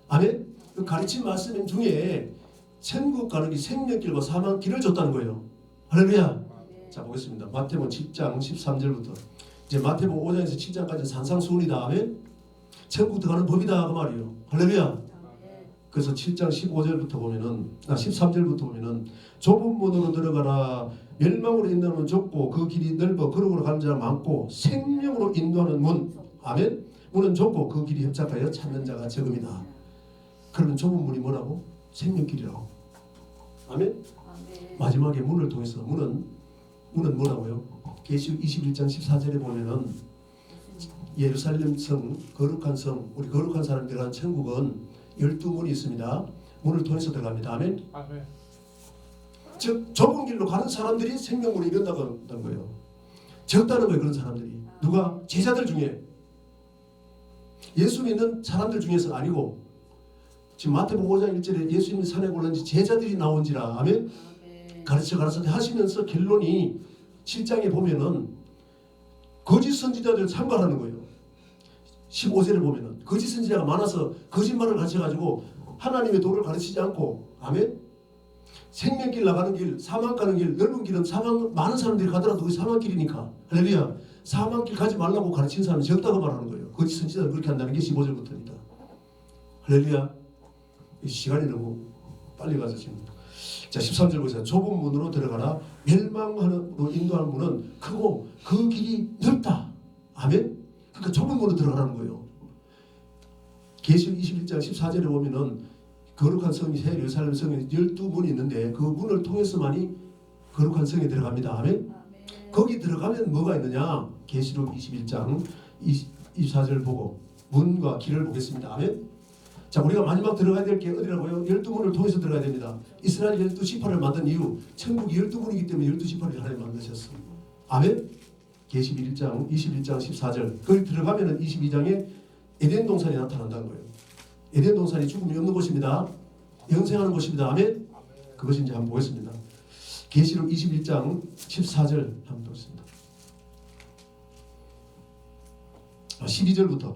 [SPEAKER 1] 아멘. 그 가르친 말씀 중에 천국 가는 길 생명길과 사망길을 줬다는 거예요. 할렐루야. 자, 보겠습니다. 마태복음 10장 13절부터 이제 마태복음 5장에서 7장까지 산상수훈이다. 아멘. 천국 들어가는 법이다 그 말이에요. 할렐루야. 그래서 7장 15절부터 보면은 13절부터 보면은 좁은 문으로 들어가라. 멸망으로 인도하는 좁고 그 길이 넓어 거룩으로 가는 자가 많고 생명으로 인도하는 문. 아멘. 문은 좁고 그 길이 협착하여 찾는 자가 적음이다. 그러면 좁은 문이 뭐라고? 생명길이라고. 아멘. 마지막에 문을 통해서 문은 뭐라고요? 계시록 21장 14절에 보면은 예루살렘 성, 거룩한 성, 우리 거룩한 사람이 들어간 천국은 12문이 있습니다. 문을 통해서 들어갑니다. 아멘. 즉 좁은 길로 가는 사람들이 생명으로 이른다고 한다는 거예요. 적다는 거예요. 그런 사람들이. 누가? 제자들 중에. 예수 믿는 사람들 중에서 아니고 지금 마태복음 5장 1절에 예수님이 산에 올라온지 제자들이 나온지라. 아멘. 가르쳐 하시면서 결론이 7장에 보면은 거짓 선지자들 참가하는 거예요. 15절을 보면은 거짓 선지자가 많아서 거짓말을 가르쳐가지고 하나님의 도를 가르치지 않고 아멘. 생명길 나가는 길, 사망 가는 길, 넓은 길은 사망 많은 사람들이 가더라도 그게 사망길이니까 할렐루야. 사망길 가지 말라고 가르치는 사람이 적다고 말하는 거예요. 거짓 선지자들 그렇게 한다는 게 15절부터입니다. 할렐루야. 시간이 너무 빨리 가서 지금. 자 13절 보세요. 좁은 문으로 들어가라. 멸망으로 인도하는 문은 크고 그 길이 넓다. 아멘. 그러니까 좁은 문으로 들어가라는 거예요. 계시록 21장 14절에 보면은 거룩한 성이 새 예루살렘 성에 12문이 있는데 그 문을 통해서만이 거룩한 성에 들어갑니다. 아멘. 거기 들어가면 뭐가 있느냐? 계시록 21장 24절 보고 문과 길을 보겠습니다. 아멘. 자, 우리가 마지막 들어가야 될 게 어디라고요? 12문을 통해서 들어가야 됩니다. 이스라엘 12지파를 만든 이유, 천국이 12문이기 때문에 12지파를 하나님 만드셨어요. 아멘. 계시록 21장 14절 거기 들어가면 22장에 에덴 동산이 나타난다는 거예요. 에덴 동산이 죽음이 없는 곳입니다. 영생하는 곳입니다. 아멘. 그것이 이제 한번 보겠습니다. 계시록 21장 14절 한번 보겠습니다. 12절부터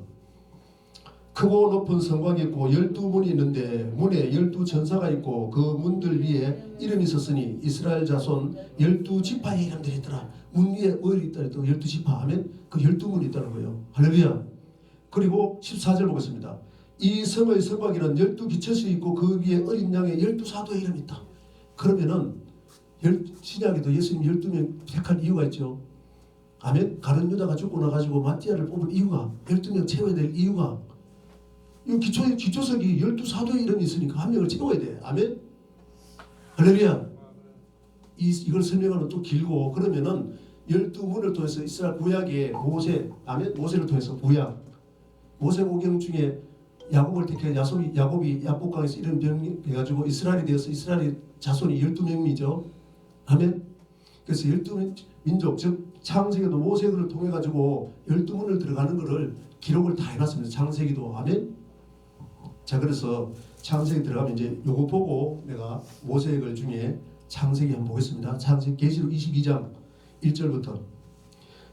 [SPEAKER 1] 크고 높은 성곽이 있고 12문이 있는데 문에 12천사가 있고 그 문들 위에 이름이 있었으니 이스라엘 자손 12지파의 이름들이 있더라. 문 위에 어디 있다 또 12지파 하면 그 12문이 있다는 거예요. 할렐루야. 그리고 14절 보겠습니다. 이 성의 성곽에는 12기처시 있고 그 위에 어린 양의 12사도의 이름이 있다. 그러면은 신약에도 예수님 12명 택할 이유가 있죠. 아멘. 가룟 유다가 죽고 나가지고 마띠아를 뽑을 이유가 12명 채워야 될 이유가 이 기초석이 12사도의 이름이 있으니까 한 명을 채워야 돼. 아멘. 할렐루야. 이걸 설명하면 또 길고 그러면은 12문을 통해서 이스라엘 구약의 모세, 아멘. 모세를 통해서 구약 모세오경 중에 야곱을 택해 야곱이 야복강에서 이런 병이 해가지고 이스라엘이 되어서 이스라엘의 자손이 12명이죠. 아멘. 그래서 12민족 즉 창세기도 모세를 통해 가지고 12문을 들어가는 것을 기록을 다 해놨습니다. 창세기도. 아멘. 자, 그래서 창세기 들어가면 이제 요거 보고 내가 모세글 중에 창세기 한번 보겠습니다. 창세기 계시록 22장 1절부터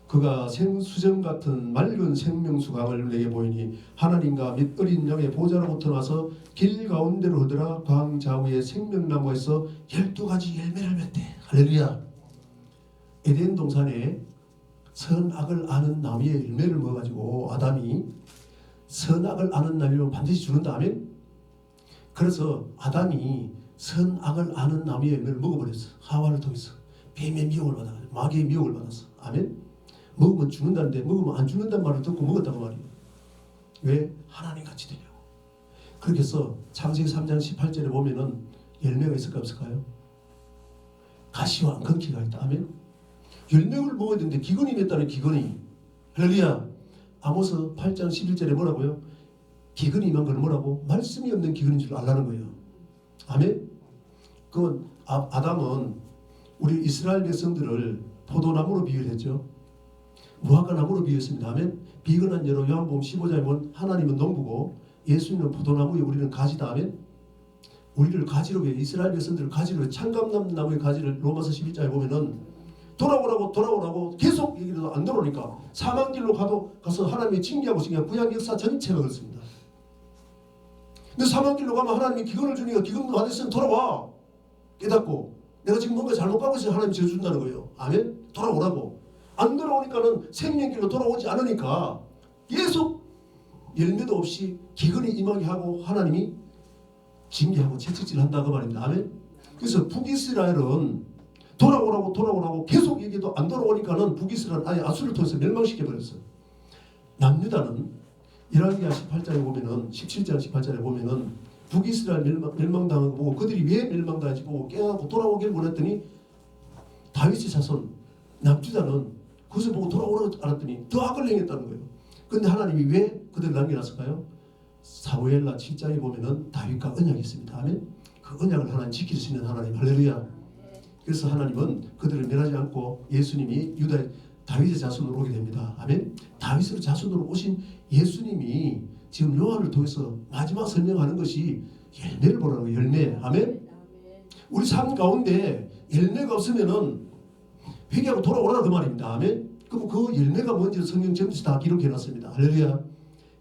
[SPEAKER 1] 그가 생수정 같은 맑은 생명수강을 내게 보이니 하나님과 및 어린 양의 보좌로부터 나서 길 가운데로 흐르더라. 광 좌우에 생명나무에서 12가지 열매를 맺대. 할렐루야. 에덴 동산에 선악을 아는 나무의 열매를 먹어가지고 아담이 선악을 아는 나무를 반드시 주는 다음에 그래서 아담이 선악을 아는 나무의 열매를 먹어버렸어. 하와를 통해서 뱀의 미혹을 받아 마귀의 미혹을 받았어. 아멘. 먹으면 죽는다는데 먹으면 안 죽는다는 말을 듣고 먹었다고 말이에요. 왜? 하나님 같이 되려고. 그렇게 해서 창세기 3장 18절에 보면은 열매가 있을까 없을까요? 가시와 앙금키가 있다. 아멘. 열매를 먹어야 되는데 기근이 맺다는 기근이. 할렐루야. 아모스 8장 11절에 뭐라고요? 기근이 임한 걸 뭐라고? 말씀이 없는 기근인 줄 알라는 거예요. 아멘. 그건 아담은 우리 이스라엘 백성들을 포도나무로 비유했죠. 무화과나무로 비유했습니다. 아멘. 비근한 여로 요한복음 15장에 보면 하나님은 농부고 예수님은 포도나무에 우리는 가지다. 아멘. 우리를 가지로 왜 이스라엘 백성들을 가지로 창감나무의 가지를 로마서 11장에 보면은 돌아오라고 계속 얘기해도 안 들어오니까 사망길로 가서 하나님이 징계하고 있으니까 구약 역사 전체가 그렇습니다. 근데 사망길로 가면 하나님이 기근을 주니까 기근 받았으면 돌아와. 깨닫고 내가 지금 뭔가 잘못 가고 있으면 하나님이 지어준다는 거예요. 아멘. 돌아오라고. 안 돌아오니까는 생명길로 돌아오지 않으니까 계속 열매도 없이 기근이 임하게 하고 하나님이 징계하고 채찍질 한다고 말입니다. 아멘. 그래서 북이스라엘은 돌아오라고 계속 얘기해도 안 돌아오니까는 북이스라엘 아예 아수를 통해서 멸망시켜 버렸어요. 남유다는 열왕기하 18장에 보면은 17장 18절에 보면은 북이스라엘 멸망당한 거 보고 그들이 왜 멸망당한지 보고 깨닫고 돌아오길 원했더니 다윗의 자손 남유다는 그것을 보고 돌아오라고 알았더니 더 악을 행했다는 거예요. 그런데 하나님이 왜 그들을 남겨놨을까요? 사무엘라 7장에 보면은 다윗과 언약이 있습니다. 아멘. 그 언약을 하나님 지킬 수 있는 하나님. 할렐루야. 그래서 하나님은 그들을 멸하지 않고 예수님이 다윗의 자손으로 오게 됩니다. 아멘. 다윗의 자손으로 오신 예수님이 지금 요한을 통해서 마지막 설명하는 것이 열매를 보라는 거예요. 열매. 아멘. 우리 삶 가운데 열매가 없으면은 회개하고 돌아오라는 그 말입니다. 아멘. 그럼 그 열매가 뭔지 성경 전체에 다 기록해놨습니다. 할렐루야.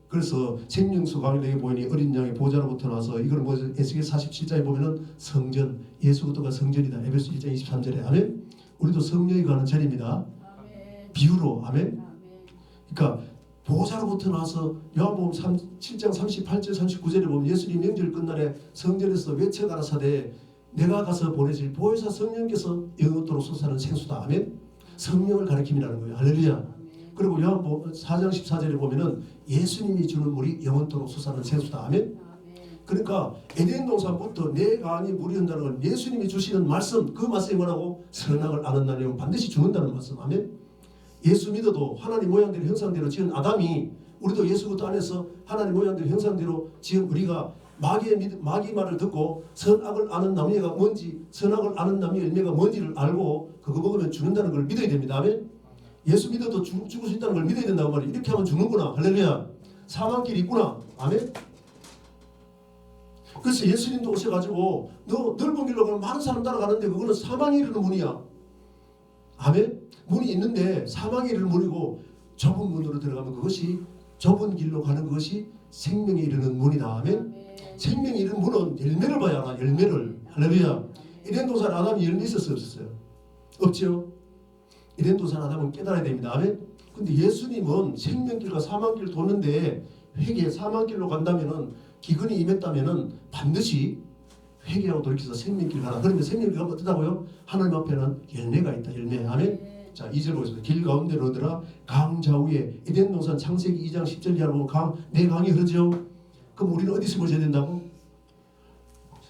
[SPEAKER 1] 그래서 생명수 강림에게 보이니 어린 양의 보좌로부터 나서 이걸 뭐 에스겔 47장에 보면은 성전, 예수 그리스도가 성전이다. 에베소 1장 23절에 아멘. 우리도 성령이 가는 절입니다. 아멘. 비유로 아멘. 그러니까 보좌로부터 나서 요한복음 7장 38절 39절에 보면 예수님 명절 끝날에 성전에서 외쳐 가라사대 내가 가서 보내실 보혜사 성령께서 영원토록 솟아나는 생수다. 아멘. 성령을 가리킴이라는 거예요. 할렐루야. 그리고 요한복음 4장 14절에 보면은 예수님이 주는 물이 영원토록 솟아나는 생수다. 아멘. 그러니까 에덴 동산부터 내 강이 물이 흐른다는 건 예수님이 주시는 말씀, 그 말씀이 뭐라고? 선악을 아는 날에 반드시 죽는다는 말씀. 아멘. 예수 믿어도 하나님 모양대로 형상대로 지은 아담이 우리도 예수 그리스도 안에서 하나님 모양대로 형상대로 지은 우리가 마귀 말을 듣고 선악을 아는 나무가 뭔지, 선악을 아는 나무의 열매가 뭔지를 알고 그거 먹으면 죽는다는 걸 믿어야 됩니다. 아멘. 예수 믿어도 죽을 수 있다는 걸 믿어야 된다고 말이에요. 이렇게 하면 죽는구나. 할렐루야. 사망길이 있구나. 아멘. 그래서 예수님도 오셔가지고 너 넓은 길로 가면 많은 사람 따라가는데 그거는 사망에 이르는 문이야. 아멘. 문이 있는데 사망에 이르는 문이고 좁은 문으로 들어가면 그것이 좁은 길로 가는 것이 생명에 이르는 문이다. 아멘. 생명에 이르는 문은 열매를 봐야 하나. 열매를. 할렐루야. 에덴 동산 아담이 열매 있었어요? 없었어요? 없죠. 에덴 동산 아담은 깨달아야 됩니다. 아멘. 근데 예수님은 생명길과 사망길 도는데 사망길로 간다면은 기근이 임했다면은 반드시 회개하고 돌이켜서 생명길 가라. 그러면 생명길 가면 어떠다고요? 하나님 앞에는 열매가 있다. 열매. 아멘. 자, 2절 보겠습니다. 길 가운데로 들어 강 좌우에 에덴 동산 창세기 2장 10절 이하로 보면 내 강이 흐르죠. 그럼 우리는 어디서 보셔야 된다고?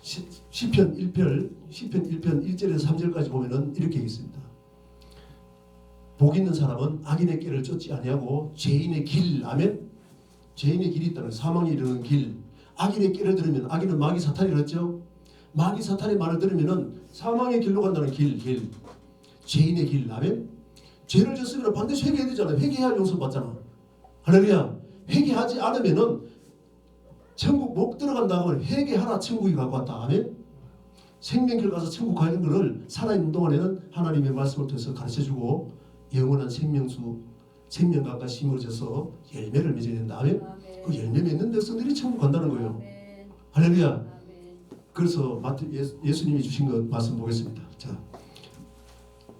[SPEAKER 1] 시편 1편 1절에서 3절까지 보면은 이렇게 있습니다. 복 있는 사람은 악인의 길을 쫓지 아니하고 죄인의 길. 아멘. 죄인의 길이 있다는 사망에 이르는 길. 악인의 길을 들으면 악인은 마귀 사탄이 그랬죠. 마귀 사탄의 말을 들으면은 사망의 길로 간다는 길. 죄인의 길. 아멘. 죄를 졌으면 반드시 회개해야 되잖아요. 회개해야 용서 받잖아. 할렐루야. 회개하지 않으면은 천국 못 들어간다고 하면 회개하라 천국이 갖고 왔다. 아멘. 생명길 가서 천국 가는 것을 살아있는 동안에는 하나님의 말씀을 통해서 가르쳐주고 영원한 생명과가 심어져서 열매를 맺어야 된다. 아멘. 그 열매 맺는 백성들이 천국 간다는 거예요. 할렐루야. 그래서 예수님이 주신 것 말씀 보겠습니다. 자,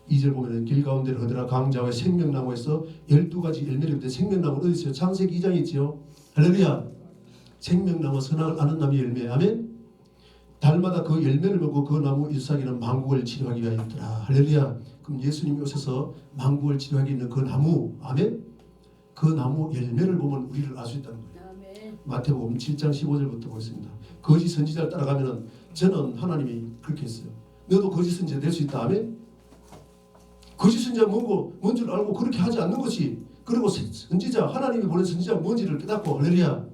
[SPEAKER 1] 2절 보면 길 가운데로 흐르라 강자와 생명나무에서 12가지 열매를 때 생명나무는 어디 있어요? 창세기 2장에 있지요. 할렐루야. 생명나무 선악을 아는 나무의 열매. 아멘. 달마다 그 열매를 먹고 그 나무 잎사귀는 만국을 치료하기 위하여 있더라. 할렐루야. 그럼 예수님이 오셔서 만국을 치료하기 있는 그 나무. 아멘. 그 나무 열매를 보면 우리를 알 수 있다는 거예요. 아멘. 마태복음 7장 15절부터 보겠습니다. 거짓 선지자를 따라가면은 저는 하나님이 그렇게 했어요. 너도 거짓 선지자 될 수 있다. 아멘. 거짓 선지자 뭔 줄 알고 그렇게 하지 않는 것이, 그리고 선지자 하나님이 보낸 선지자가 뭔지를 깨닫고 할렐루야.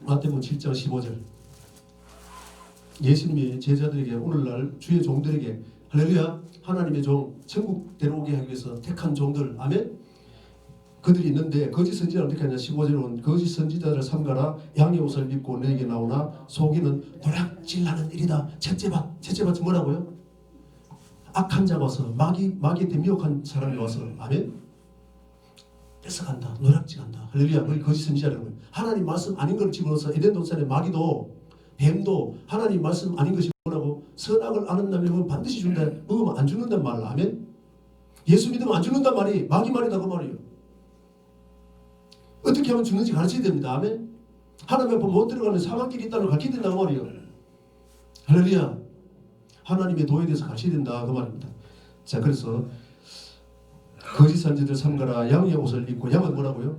[SPEAKER 1] 마태복음 7장 15절. 예수님이 제자들에게 오늘날 주의 종들에게 할렐루야 하나님의 종 천국 데려오게 하기 위해서 택한 종들 아멘 그들이 있는데 거짓 선지자는 어떻게 하냐 15절은 거짓 선지자를 삼가라 양의 옷을 입고 너에게 나오나 속이는 노략질나는 일이다. 첫째밭이 뭐라고요? 악한 자가 와서 마귀한테 미혹한 사람이 와서 아멘 뺏어간다 노략질한다 할렐루야 그게 거짓 선지자라는 거예요. 하나님 말씀 아닌 걸 집어넣어서 에덴 동산의 마귀도 뱀도 하나님 말씀 아닌 것이 뭐라고 선악을 아는 날 먹으면 반드시 준다. 먹으면 안 죽는단 말을 아멘. 예수 믿으면 안 죽는단 말이 마귀 말이다 그 말이에요. 어떻게 하면 죽는지 가르쳐야 됩니다. 아멘. 하나님 앞에 못 들어가는 사망길이 있다는 걸 가르쳐야 된다고 말이에요. 할렐루야. 하나님의 도에 대해서 가르쳐야 된다 그 말입니다. 자 그래서 거짓 선지자들 삼가라 양의 옷을 입고 양은 뭐라고요?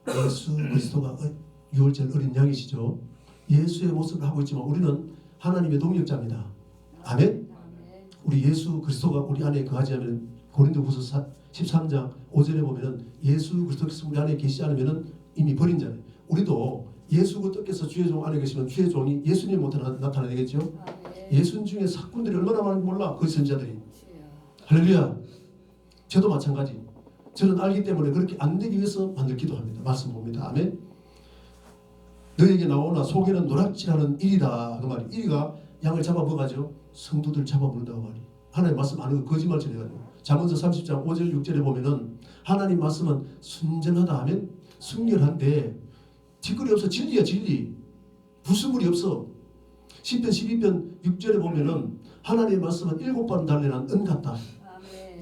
[SPEAKER 1] 예수 그리스도가 유월절 어린 양이시죠. 예수의 모습을 하고 있지만 우리는 하나님의 동역자입니다. 아멘. 우리 예수 그리스도가 우리 안에 거하지 않으면 고린도후서 13장 5절에 보면은 예수 그리스도께서 우리 안에 계시지 않으면은 이미 버린 자예요. 우리도 예수 그리스도께서 주의 종 안에 계시면 주의 종이 예수님 못해 나타나겠죠. 예수님 중에 사꾼들이 얼마나 많은지 몰라 그 선지자들이. 할렐루야. 저도 마찬가지. 저는 알기 때문에 그렇게 안 되기 위해서 만들 기도합니다. 말씀 봅니다. 아멘. 너에게 나오나 속에는 노략질하는 일이다 그 말이. 일이가 양을 잡아 먹어가죠. 성도들 잡아 먹는다고 말이. 하나님 말씀 아는 거 거짓말 전해가지고. 잠언서 30장 5절 6절에 보면은 하나님 말씀은 순전하다 하면 순결한데 뒷거리 없어. 진리야 진리. 부수물이 없어. 시편 12편 6절에 보면은 하나님의 말씀은 7번 달려난 은 같다.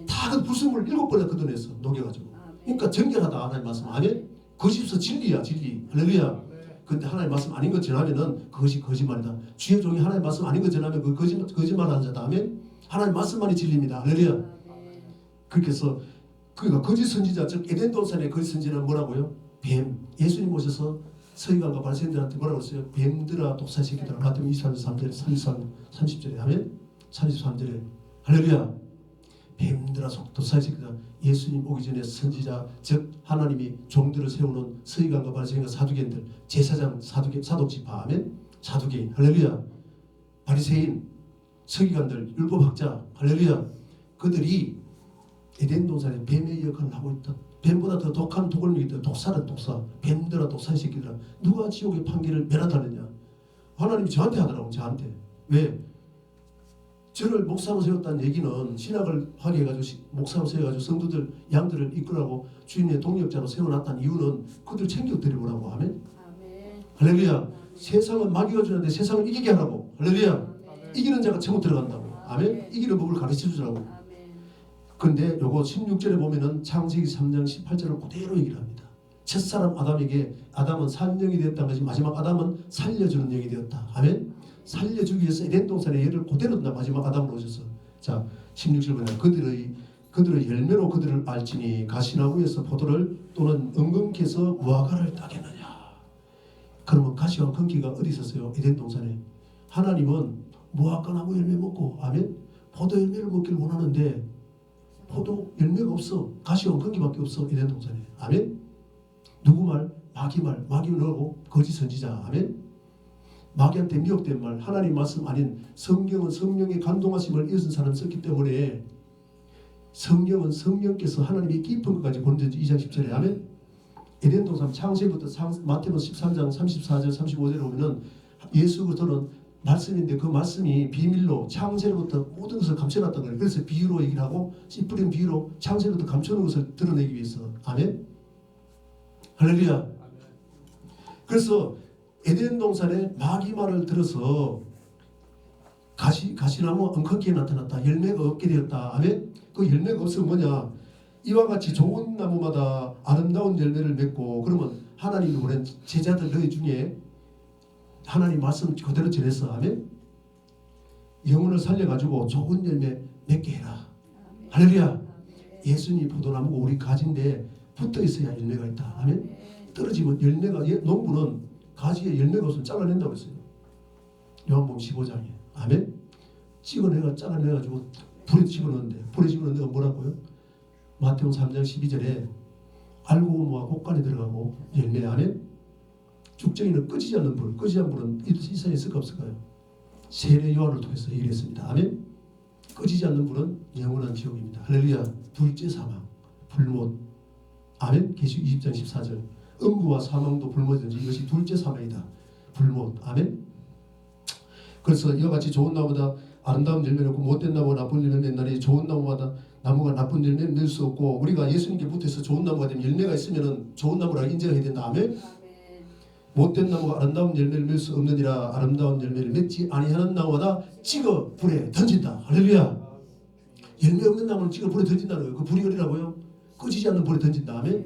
[SPEAKER 1] 다 그 부수물 7번에 걷어내서 녹여가지고. 그러니까 정결하다 하나님 말씀. 아멘. 거짓 없어. 진리야 진리. 할렐루야. 근데 하나님 말씀 아닌 것 전하면은 그것이 거짓말이다. 주의 종이 하나님 말씀 아닌 것 전하면 그 거짓말하는 자다. 아멘. 하나님 말씀만이 진리입니다. 할렐루야. 그렇게 해서 그러니까 거짓 선지자 즉 에덴 동산의 거짓 선지자는 뭐라고요? 뱀. 예수님 오셔서 서기관과 바리새인들한테 뭐라고 했어요? 뱀들아 독사새끼들아. 마태복음 23절 30절에 하면 33절에 할렐루야. 뱀들아 독사새끼들아. 예수님 오기 전에 선지자 즉 하나님이 종들을 세우는 서기관과 바리새인과 사두개인들 제사장 사독지파 아멘. 사두개인 할렐루야. 바리새인 서기관들 율법학자 할렐루야. 그들이 에덴 동산에 뱀의 역할을 하고 있다. 뱀보다 더 독한 독을 먹이다. 독사라 독사. 뱀들아 독사의 새끼들아. 누가 지옥의 판결을 면하다느냐. 하나님이 저한테 하더라고. 저한테. 왜? 저를 목사로 세웠다는 얘기는 신학을 하게 해가지고 목사로 세워가지고 성도들 양들을 이끌라고 주님의 동역자로 세워놨다는 이유는 그들 챙겨드리라고 하면 할렐루야. 세상은 마귀가 주는데 세상을 이기게 하라고. 할렐루야. 이기는 자가 천국 들어간다고. 아멘. 이기는 법을 가르쳐주라고. 그런데 요거 16절에 보면은 창세기 3장 18절을 그대로 얘기를 합니다. 첫사람 아담에게 아담은 산영이 되었다는 것이 마지막 아담은 살려주는 영이 되었다. 아멘. 살려주기 위해서 에덴 동산의 예를 그대로 마지막 아담으로 오셔서 자 16절 보면 그들의 열매로 그들을 알지니 가시나무에서 포도를 또는 은근캐서 무화과를 따겠느냐. 그러면 가시와 건기가 어디 있었어요? 에덴 동산에. 하나님은 무화과 나무 열매 먹고 아멘 포도 열매를 먹기를 원하는데 포도 열매가 없어. 가시와 건기밖에 없어. 에덴 동산에. 아멘. 누구 말? 마귀 말. 마귀 너고 거짓 선지자. 아멘. 마귀한테 미혹된 말, 하나님 말씀 아닌 성경은 성령의 간동하심을 이어진 사람이 썼기 때문에 성경은 성령께서 하나님의 깊은 것까지 본전지 2장 10절에 하면 에덴 동산 창세부터 마태복음 13장 34절 35절에 보면은 예수 그리스도는 말씀인데 그 말씀이 비밀로 창세로부터 모든 것을 감춰놨던 거예요. 그래서 비유로 얘기를 하고 씨 뿌린 비유로 창세로부터 감춰놓은 것을 드러내기 위해서. 아멘. 할렐루야. 그래서 에덴 동산에 마귀 말을 들어서 가시나무 엉겅퀴에 나타났다. 열매가 없게 되었다. 아멘. 그 열매가 없으면 뭐냐? 이와 같이 좋은 나무마다 아름다운 열매를 맺고 그러면 하나님이 보낸 제자들 너희 중에 하나님 말씀 그대로 전해서 아멘. 영혼을 살려가지고 좋은 열매 맺게 해라. 할렐루야. 예수님이 포도나무고 우리 가지인데 붙어 있어야 열매가 있다. 아멘. 떨어지면 열매가 농부는 가지에 열매가 없으면 잘라낸다고 했어요. 요한복음 15장에. 아멘. 찍어내가 잘라내가지고 불에 집어넣는데 불에 집어넣는 데가 뭐라고요? 마태복음 3장 12절에 알고 모아 곡간에 들어가고 열매. 아멘. 죽정이는 꺼지지 않는 불, 꺼지지 않는 불은 이 세상에 있을까 없을까요? 세례 요한을 통해서 얘기했습니다. 아멘. 꺼지지 않는 불은 영원한 지옥입니다. 할렐루야. 둘째 사망, 불못. 아멘. 계시록 20장 14절. 음부와 사망도 불못이든지 이것이 둘째 사망이다. 불못. 아멘. 그래서 이와 같이 좋은 나무보다 아름다운 열매를 맺고 못된 나무가 나쁜 열매를 맺나니 좋은 나무마다 나무가 나쁜 열매를 낼 수 없고 우리가 예수님께 붙어서 좋은 나무가 되면 열매가 있으면 좋은 나무라 인정해야 된다. 아멘. 못된 나무가 아름다운 열매를 맺을 수 없느니라. 아름다운 열매를 맺지 아니하는 나무마다 찍어 불에 던진다. 할렐루야. 열매 없는 나무는 찍어 불에 던진다는 거예요. 그 불이 어디라고요? 꺼지지 않는 불에 던진다. 아멘.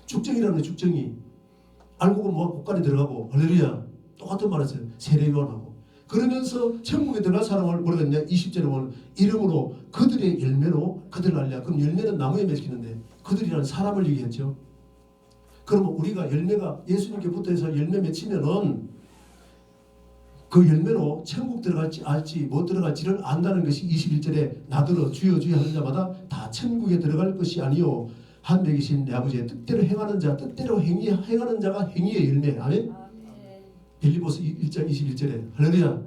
[SPEAKER 1] 죽정이라는 거예요. 죽정이. 알고 보면 뭐가 곳간에 들어가고. 할렐루야. 똑같은 말 했어요. 세례 요한하고. 그러면서 천국에 들어갈 사람을 뭐라고 했냐? 20절에 보면 이름으로 그들의 열매로 그들을 알랴. 그럼 열매는 나무에 맺히는데 그들이라는 사람을 얘기했죠. 그러면 우리가 열매가 예수님께 붙어서 열매 맺히면은 그 열매로 천국 들어갈지 알지 못 들어갈지를 안다는 것이 21절에 나더러 주여 주여 하는 자마다 다 천국에 들어갈 것이 아니요 하늘에 계신 내 아버지의 뜻대로 행하는 자 뜻대로 행하는 자가 행위의 열매. 아멘. 빌립보서 1장 21절에 할렐루야.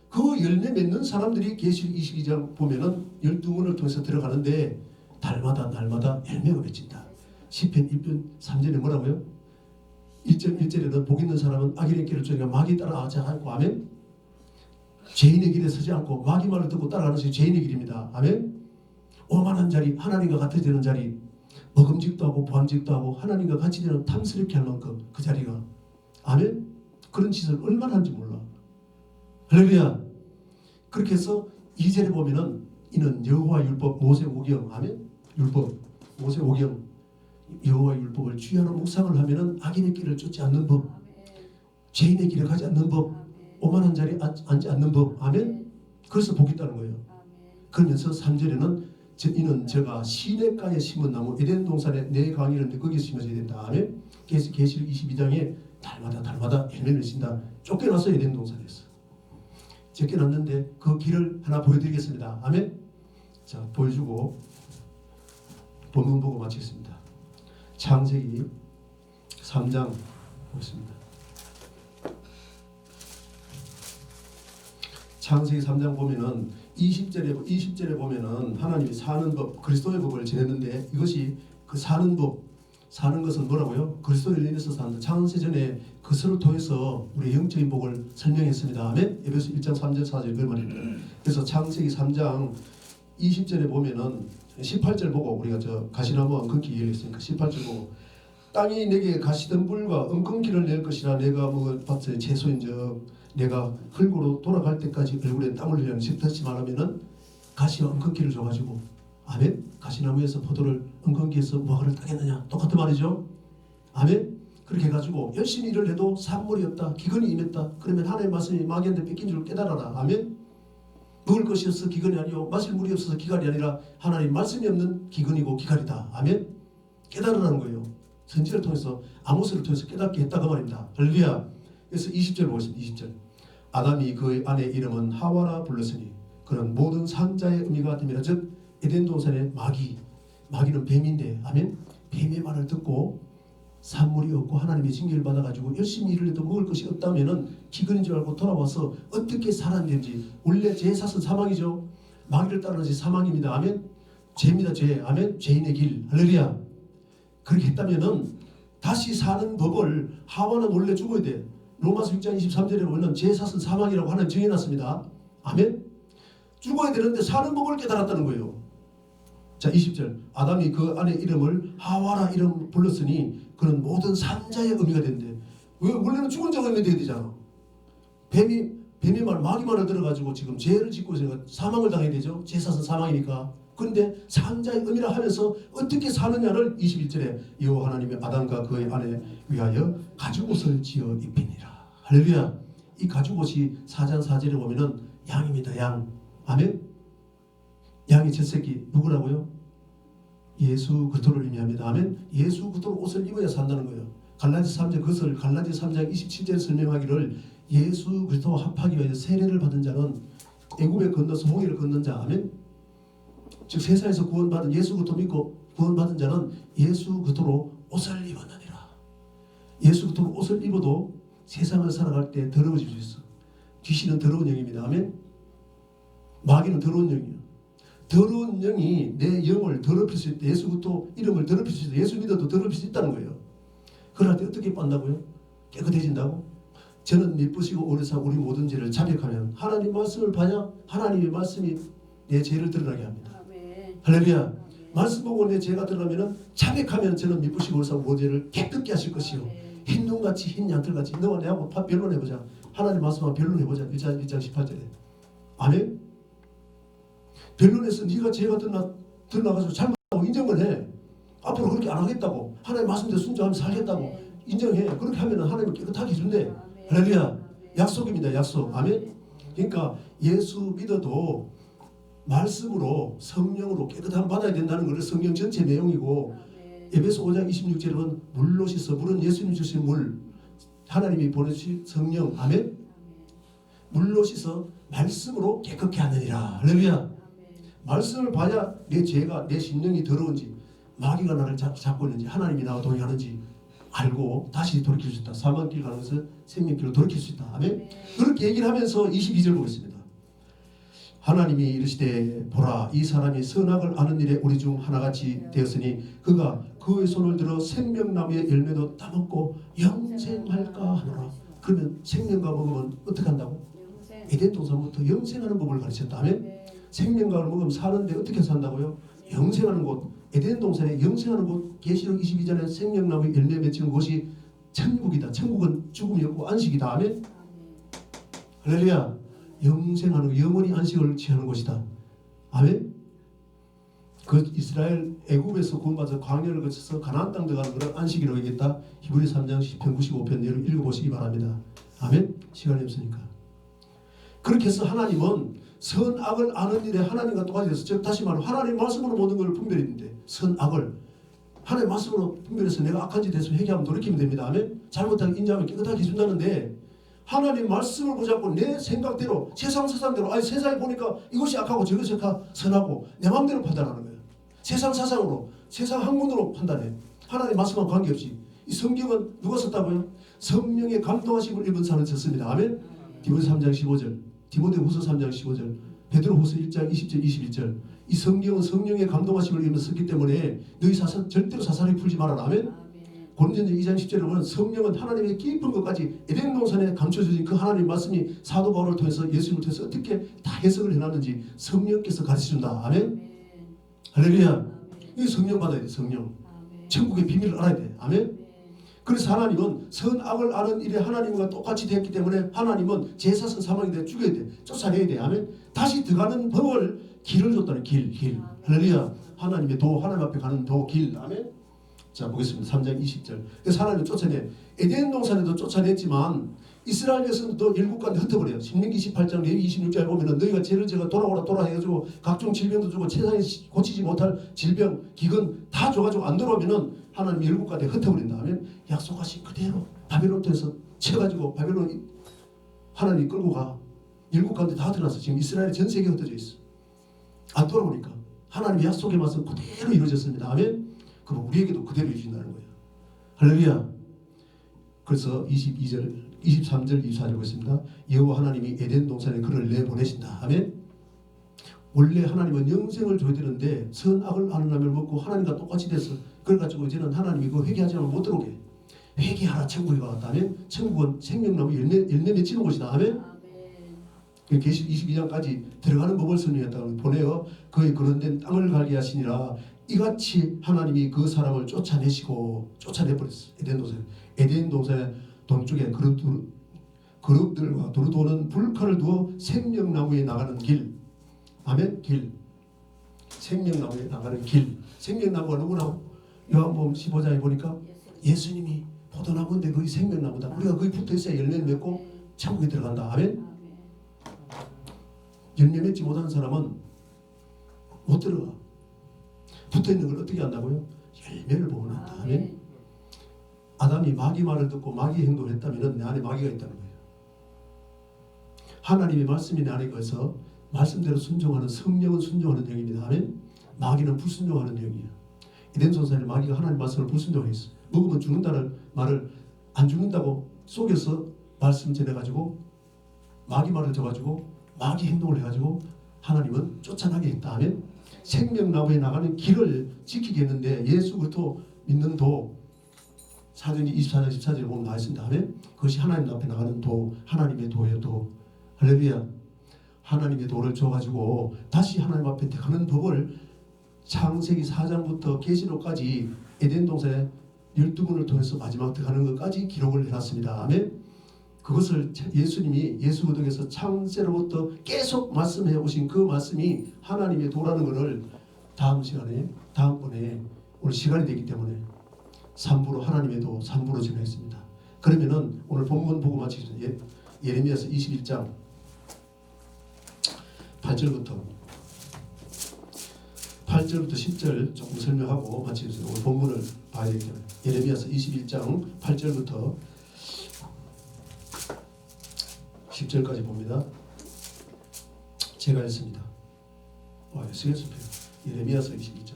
[SPEAKER 1] 그 열매 맺는 사람들이 계시록 22장 보면은 12문을 통해서 들어가는데 날마다 열매가 맺힌다. 시편 1편 3절에 뭐라고요? 1.1절에는 복 있는 사람은 악인의 길을 쫓으니까 마귀 따라가지 않고 아멘. 죄인의 길에 서지 않고 마귀 말을 듣고 따라가는 것이 죄인의 길입니다. 아멘. 오만한 자리, 하나님과 같이 되는 자리, 먹음직도 하고 보암직도 하고 하나님과 같이 되는 탐스럽게 할 만큼 그 자리가 아멘. 그런 짓을 얼마나 하는지 몰라. 할렐루야. 그렇게 해서 2절에 보면은 이는 여호와 율법 모세오경 아멘. 율법 모세오경 여호와 율법을 주야로 묵상을 하면은 악인의 길을 쫓지 않는 법, 죄인의 길에 가지 않는 법, 오만한 자리에 앉지 않는 법. 아멘. 그래서 복이 있다는 거예요. 그러면서 3절에는 이는 제가 시냇가에 심은 나무 에덴 동산에 내 강의를 거기에 심어져야 된다. 아멘. 계시록 22장에 달마다 열매를 맺힌다. 쫓겨났어요. 에덴 동산에서 쫓겨났는데 그 길을 하나 보여드리겠습니다. 아멘. 자, 보여주고 본문 보고 마치겠습니다. 창세기 3장 보겠습니다. 창세기 3장 보면은 20절에 보면은 하나님이 사는 법, 그리스도의 법을 전했는데 이것이 그 사는 법, 사는 것은 뭐라고요? 그리스도를 인해서 산다. 창세전에 그것을 통해서 우리의 영적인 복을 설명했습니다. 아멘. 에베소 1장 3절 4절 그 말입니다. 그래서 창세기 3장 20절에 보면은 18절 보고 우리가 저 가시나무와 엉겅퀴 얘기했으니까 18절 보고 땅이 내게 가시던 불과 엉겅퀴를 낼 것이라 내가 먹을 밭의 채소인즉 내가 흙으로 돌아갈 때까지 얼굴에 땀을 흘리는 다시 말하면은 가시와 엉겅퀴를 줘가지고 아멘. 가시나무에서 포도를 엉겅퀴에서 무화과를 따겠느냐 똑같은 말이죠. 아멘. 그렇게 해가지고 열심히 일을 해도 산물이 없다 기근이 임했다 그러면 하나님의 말씀이 마귀한테 뺏긴 줄 깨달아라. 아멘. 먹을 것이 없어서 기근이 아니요 마실 물이 없어서 기갈이 아니라 하나님 말씀이 없는 기근이고 기갈이다. 아멘. 깨달으라는 거예요. 선지를 통해서 아모스를 통해서 깨닫게 했다 그 말입니다. 할렐루야. 그래서 20절 보겠습니다. 20절 아담이 그의 아내의 이름은 하와라 불렀으니 그는 모든 산자의 의미가 됨이라. 즉 에덴 동산의 마귀는 뱀인데 아멘. 뱀의 말을 듣고 산물이 없고 하나님의 징계를 받아가지고 열심히 일을 해도 먹을 것이 없다면은 기근인 줄 알고 돌아와서 어떻게 살았는지. 원래 죄의 삭은 사망이죠. 마귀를 따르는 것이 사망입니다. 아멘. 죄입니다. 죄. 아멘. 죄인의 길. 할렐루야. 그렇게 했다면은 다시 사는 법을 하와는 원래 죽어야 돼. 로마서 6장 23절에 보면 죄의 삭은 사망이라고 하나님 정해놨습니다. 아멘. 죽어야 되는데 사는 법을 깨달았다는 거예요. 자 20절 아담이 그 아내의 이름을 하와라 이름 불렀으니 그는 모든 산자의 의미가 된대. 왜? 원래는 죽은 자가 의미 돼야 되잖아. 뱀의 말 마귀 말을 들어가지고 지금 죄를 짓고 있으니까 사망을 당해야 되죠. 죄사는 사망이니까. 그런데 산자의 의미라 하면서 어떻게 사느냐를 21절에 여호와 하나님이 아담과 그의 아내 위하여 가죽옷을 지어 입히니라. 할렐루야. 이 가죽옷이 4장 4절에 보면은 양입니다. 양. 아멘. 양의 첫 새끼 누구라고요? 예수 그리스도를 의미합니다. 아멘. 예수 그리스도 옷을 입어야 산다는 거예요. 갈라디아 3장 그것을 갈라디아 3장 27절에 설명하기를 예수 그리스도와 합하기 위해 세례를 받은 자는 애굽에 건너서 홍해를 건넌 자. 아멘. 즉 세상에서 구원받은 예수 그리스도 믿고 구원받은 자는 예수 그리스도로 옷을 입었느니라. 예수 그리스도 옷을 입어도 세상을 살아갈 때 더러워질 수 있어. 귀신은 더러운 영입니다. 아멘. 마귀는 더러운 영이에요. 더러운 영이 내 영을 더럽힐 수 있다. 예수 그리스도 이름을 더럽힐 수 있다. 예수 믿어도 더럽힐 수 있다는 거예요. 그럴 때 어떻게 빤다고요? 깨끗해진다고? 저는 미쁘시고 오래사 우리 모든 죄를 자백하면 하나님 말씀을 봐야 하나님의 말씀이 내 죄를 드러나게 합니다.
[SPEAKER 2] 아멘.
[SPEAKER 1] 할렐루야.
[SPEAKER 2] 아멘.
[SPEAKER 1] 말씀 보고 내 죄가 드러나면 자백하면 저는 미쁘시고 오래사 모든 죄를 깨끗게 하실 것이요.
[SPEAKER 2] 아멘.
[SPEAKER 1] 흰 눈같이 흰 양털같이 너와 내하고 변론해보자. 하나님 말씀만 변론해보자. 1장 18절에. 아멘. 변론해서 네가 죄가 드러나가지고 잘못하고 인정을 해. 앞으로 그렇게 안 하겠다고. 하나님 말씀대로 순종하면 살겠다고. 인정해. 그렇게 하면 하나님은 깨끗하게 해준대. 할렐루야. 약속입니다. 약속. 아멘. 그러니까 예수 믿어도 말씀으로 성령으로 깨끗함 받아야 된다는 것을 성경 전체 내용이고, 에베소 5장 26절은 물로 씻어. 물은 예수님 주신 물, 하나님이 보내주신 성령. 아멘. 물로 씻어 말씀으로 깨끗게 하느니라. 할렐루야. 말씀을 봐야 내 죄가 내 심령이 더러운지 마귀가 나를 잡고 있는지 하나님이 나와 동행하는지 알고 다시 돌이킬 수 있다. 사망길 가는 것을 생명길로 돌이킬 수 있다. 아멘. 그렇게 얘기를 하면서 22절 보겠습니다. 하나님이 이르시되 보라 이 사람이 선악을 아는 일에 우리 중 하나같이 되었으니 그가 그의 손을 들어 생명나무의 열매도 따먹고 영생할까 하노라. 그러면 생명과 먹으면 어떻게 한다고? 에덴 동산부터 영생하는 법을 가르쳤다. 아멘. 생명과를 먹으면 사는데 어떻게 산다고요? 영생하는 곳. 에덴 동산에 영생하는 곳. 계시록 22장에 생명나무의 열매 맺히는 곳이 천국이다. 천국은 죽음이 없고 안식이다. 아멘. 할렐루야. 영생하는 영원히 안식을 취하는 곳이다. 아멘. 그 이스라엘 애굽에서 구원받아서 광야를 거쳐서 가나안 땅 들어가는 것을 안식이라고 얘기했다. 히브리 3장 10편 95편 내로 읽어보시기 바랍니다. 아멘. 시간이 없으니까. 그렇게 해서 하나님은 선악을 아는 일에 하나님과 똑같이 돼서, 즉 다시 말하면 하나님 말씀으로 모든 걸 분별했는데 선악을 하나님 말씀으로 분별해서 내가 악한 짓 했으면 회개하면 돌이키면 됩니다. 아멘. 잘못하면 인정하면 깨끗하게 해준다는데, 하나님 말씀을 붙잡고 내 생각대로 세상 사상대로, 아니 세상에 보니까 이것이 악하고 저것이 선하고 내 마음대로 판단하는 거예요. 세상 사상으로, 세상 학문으로 판단해. 하나님 말씀과 관계없이. 이 성경은 누가 썼다고요? 성령의 감동하심을 입은 사람이 썼습니다. 아멘. 디모데 3장 15절, 디모데후서 3장 15절, 베드로후서 1장 20절 21절. 이 성경은 성령의 감동하심을 입은 썼기 때문에 너희 절대로 사사리 풀지 말아라. 아멘. 고린도전서 2장 10절에 보면 성령은 하나님의 깊은 것까지 에덴 동산에 감춰진 그 하나님 말씀이 사도 바울을 통해서 예수님을 통해서 어떻게 다 해석을 해놨는지 성령께서 가르쳐준다. 아멘. 할렐루야. 이 성령 받아야 돼. 성령. 천국의 비밀을 알아야 돼. 아멘. 그래서 하나님은 선악을 아는 일에 하나님과 똑같이 되었기 때문에 하나님은 제사선 사망이 돼 죽여야 돼. 쫓아내야 돼. 아멘. 다시 들어가는 법을 길을 줬다는 길. 할렐루야. 하나님의 도, 하나님 앞에 가는 도, 길. 아멘. 자 보겠습니다. 3장 20절. 그래서 하나님은 쫓아내. 에덴 동산에도 쫓아냈지만 이스라엘 백성도 일곱 가운데 흩어버려요. 신명기 18장 레위 26절에 보면은 너희가 죄를 지어 돌아오라 해가지고 각종 질병도 주고 세상에 고치지 못할 질병, 기근 다 줘가지고 안 돌아오면은 하나님 일곱 가운데 흩어버린다 하면 약속하신 그대로 바벨론에서 쳐가지고 바벨론 하나님이 끌고 가. 일곱 가운데 다 드러나서 지금 이스라엘 전 세계에 흩어져 있어. 안 돌아오니까 하나님의 약속의 말씀 그대로 이루어졌습니다. 아멘. 그럼 우리에게도 그대로 이루어진다는 거예요. 할렐루야. 그래서 22절, 23절, 24절 보겠습니다. 여호와 하나님이 에덴 동산에 그를 내보내신다. 아멘. 원래 하나님은 영생을 줘야 되는데 선악을 아는 나무를 먹고 하나님과 똑같이 돼서 그래가지고 이제는 하나님이 그 회개하지 않으면 못 들어오게. 회개하라 천국에 가겠다. 아멘. 천국은 생명나무 열매 맺히는 곳이다. 아멘. 계시 22장까지 들어가는 법을 설명했다고 보내어 그의 거론된 땅을 갈게 하시니라. 이같이 하나님이 그 사람을 쫓아내버렸어. 에덴 동산의 동쪽에 그룹들과 두루도는 불칼을 두어 생명나무에 나가는 길. 아멘. 길. 생명나무에 나가는 길. 생명나무가 누구나? 요한복음 15장에 보니까 예수님이 포도나무인데 거기 생명나무다. 우리가 거기 붙어있어야 열매를 맺고 천국에 들어간다. 아멘. 열매 맺지 못하는 사람은 못 들어가. 붙어있는 걸 어떻게 한다고요? 열매를 보고 난다. 아멘. 아담이 마귀 말을 듣고 마귀 행동을 했다면 내 안에 마귀가 있다는 거예요. 하나님의 말씀이 내 안에 있어서 말씀대로 순종하는 성령은 순종하는 영입니다. 아멘. 마귀는 불순종하는 영이에요. 에덴 동산에 마귀가 하나님 말씀을 불순종했어. 먹으면 죽는다는 말을 안 죽는다고 속여서 말씀 전해가지고 마귀 말을 져가지고 마귀 행동을 해가지고 하나님은 쫓아나게 했다 하면 생명나무에 나가는 길을 지키게 했는데 예수 그리스도 믿는 도 사도행전 24장 14절에 보면 나와 있습니다 하면 그것이 하나님 앞에 나가는 도, 하나님의 도예요. 도. 할렐루야. 하나님의 도를 줘가지고 다시 하나님 앞에 가는 법을 창세기 4장부터 계시록까지 에덴 동산에 12문을 통해서 마지막 때 가는 것까지 기록을 해놨습니다. 아멘. 그것을 예수님이 예수 그리스도께서 창세로부터 계속 말씀해 오신 그 말씀이 하나님의 도라는 것을 다음번에 오늘 시간이 되기 때문에 3부로 하나님의 도 3부로 진행했습니다. 그러면은 오늘 본문 보고 마치겠습니다. 예레미야서 21장 8절부터 10절 조금 설명하고 마치겠습니다. 오늘 본문을 봐야 되기 때문에 예레미야서 21장 8절부터 10절까지 봅니다. 제가 했습니다. 쓰겠습니다. 예레미야서 21장.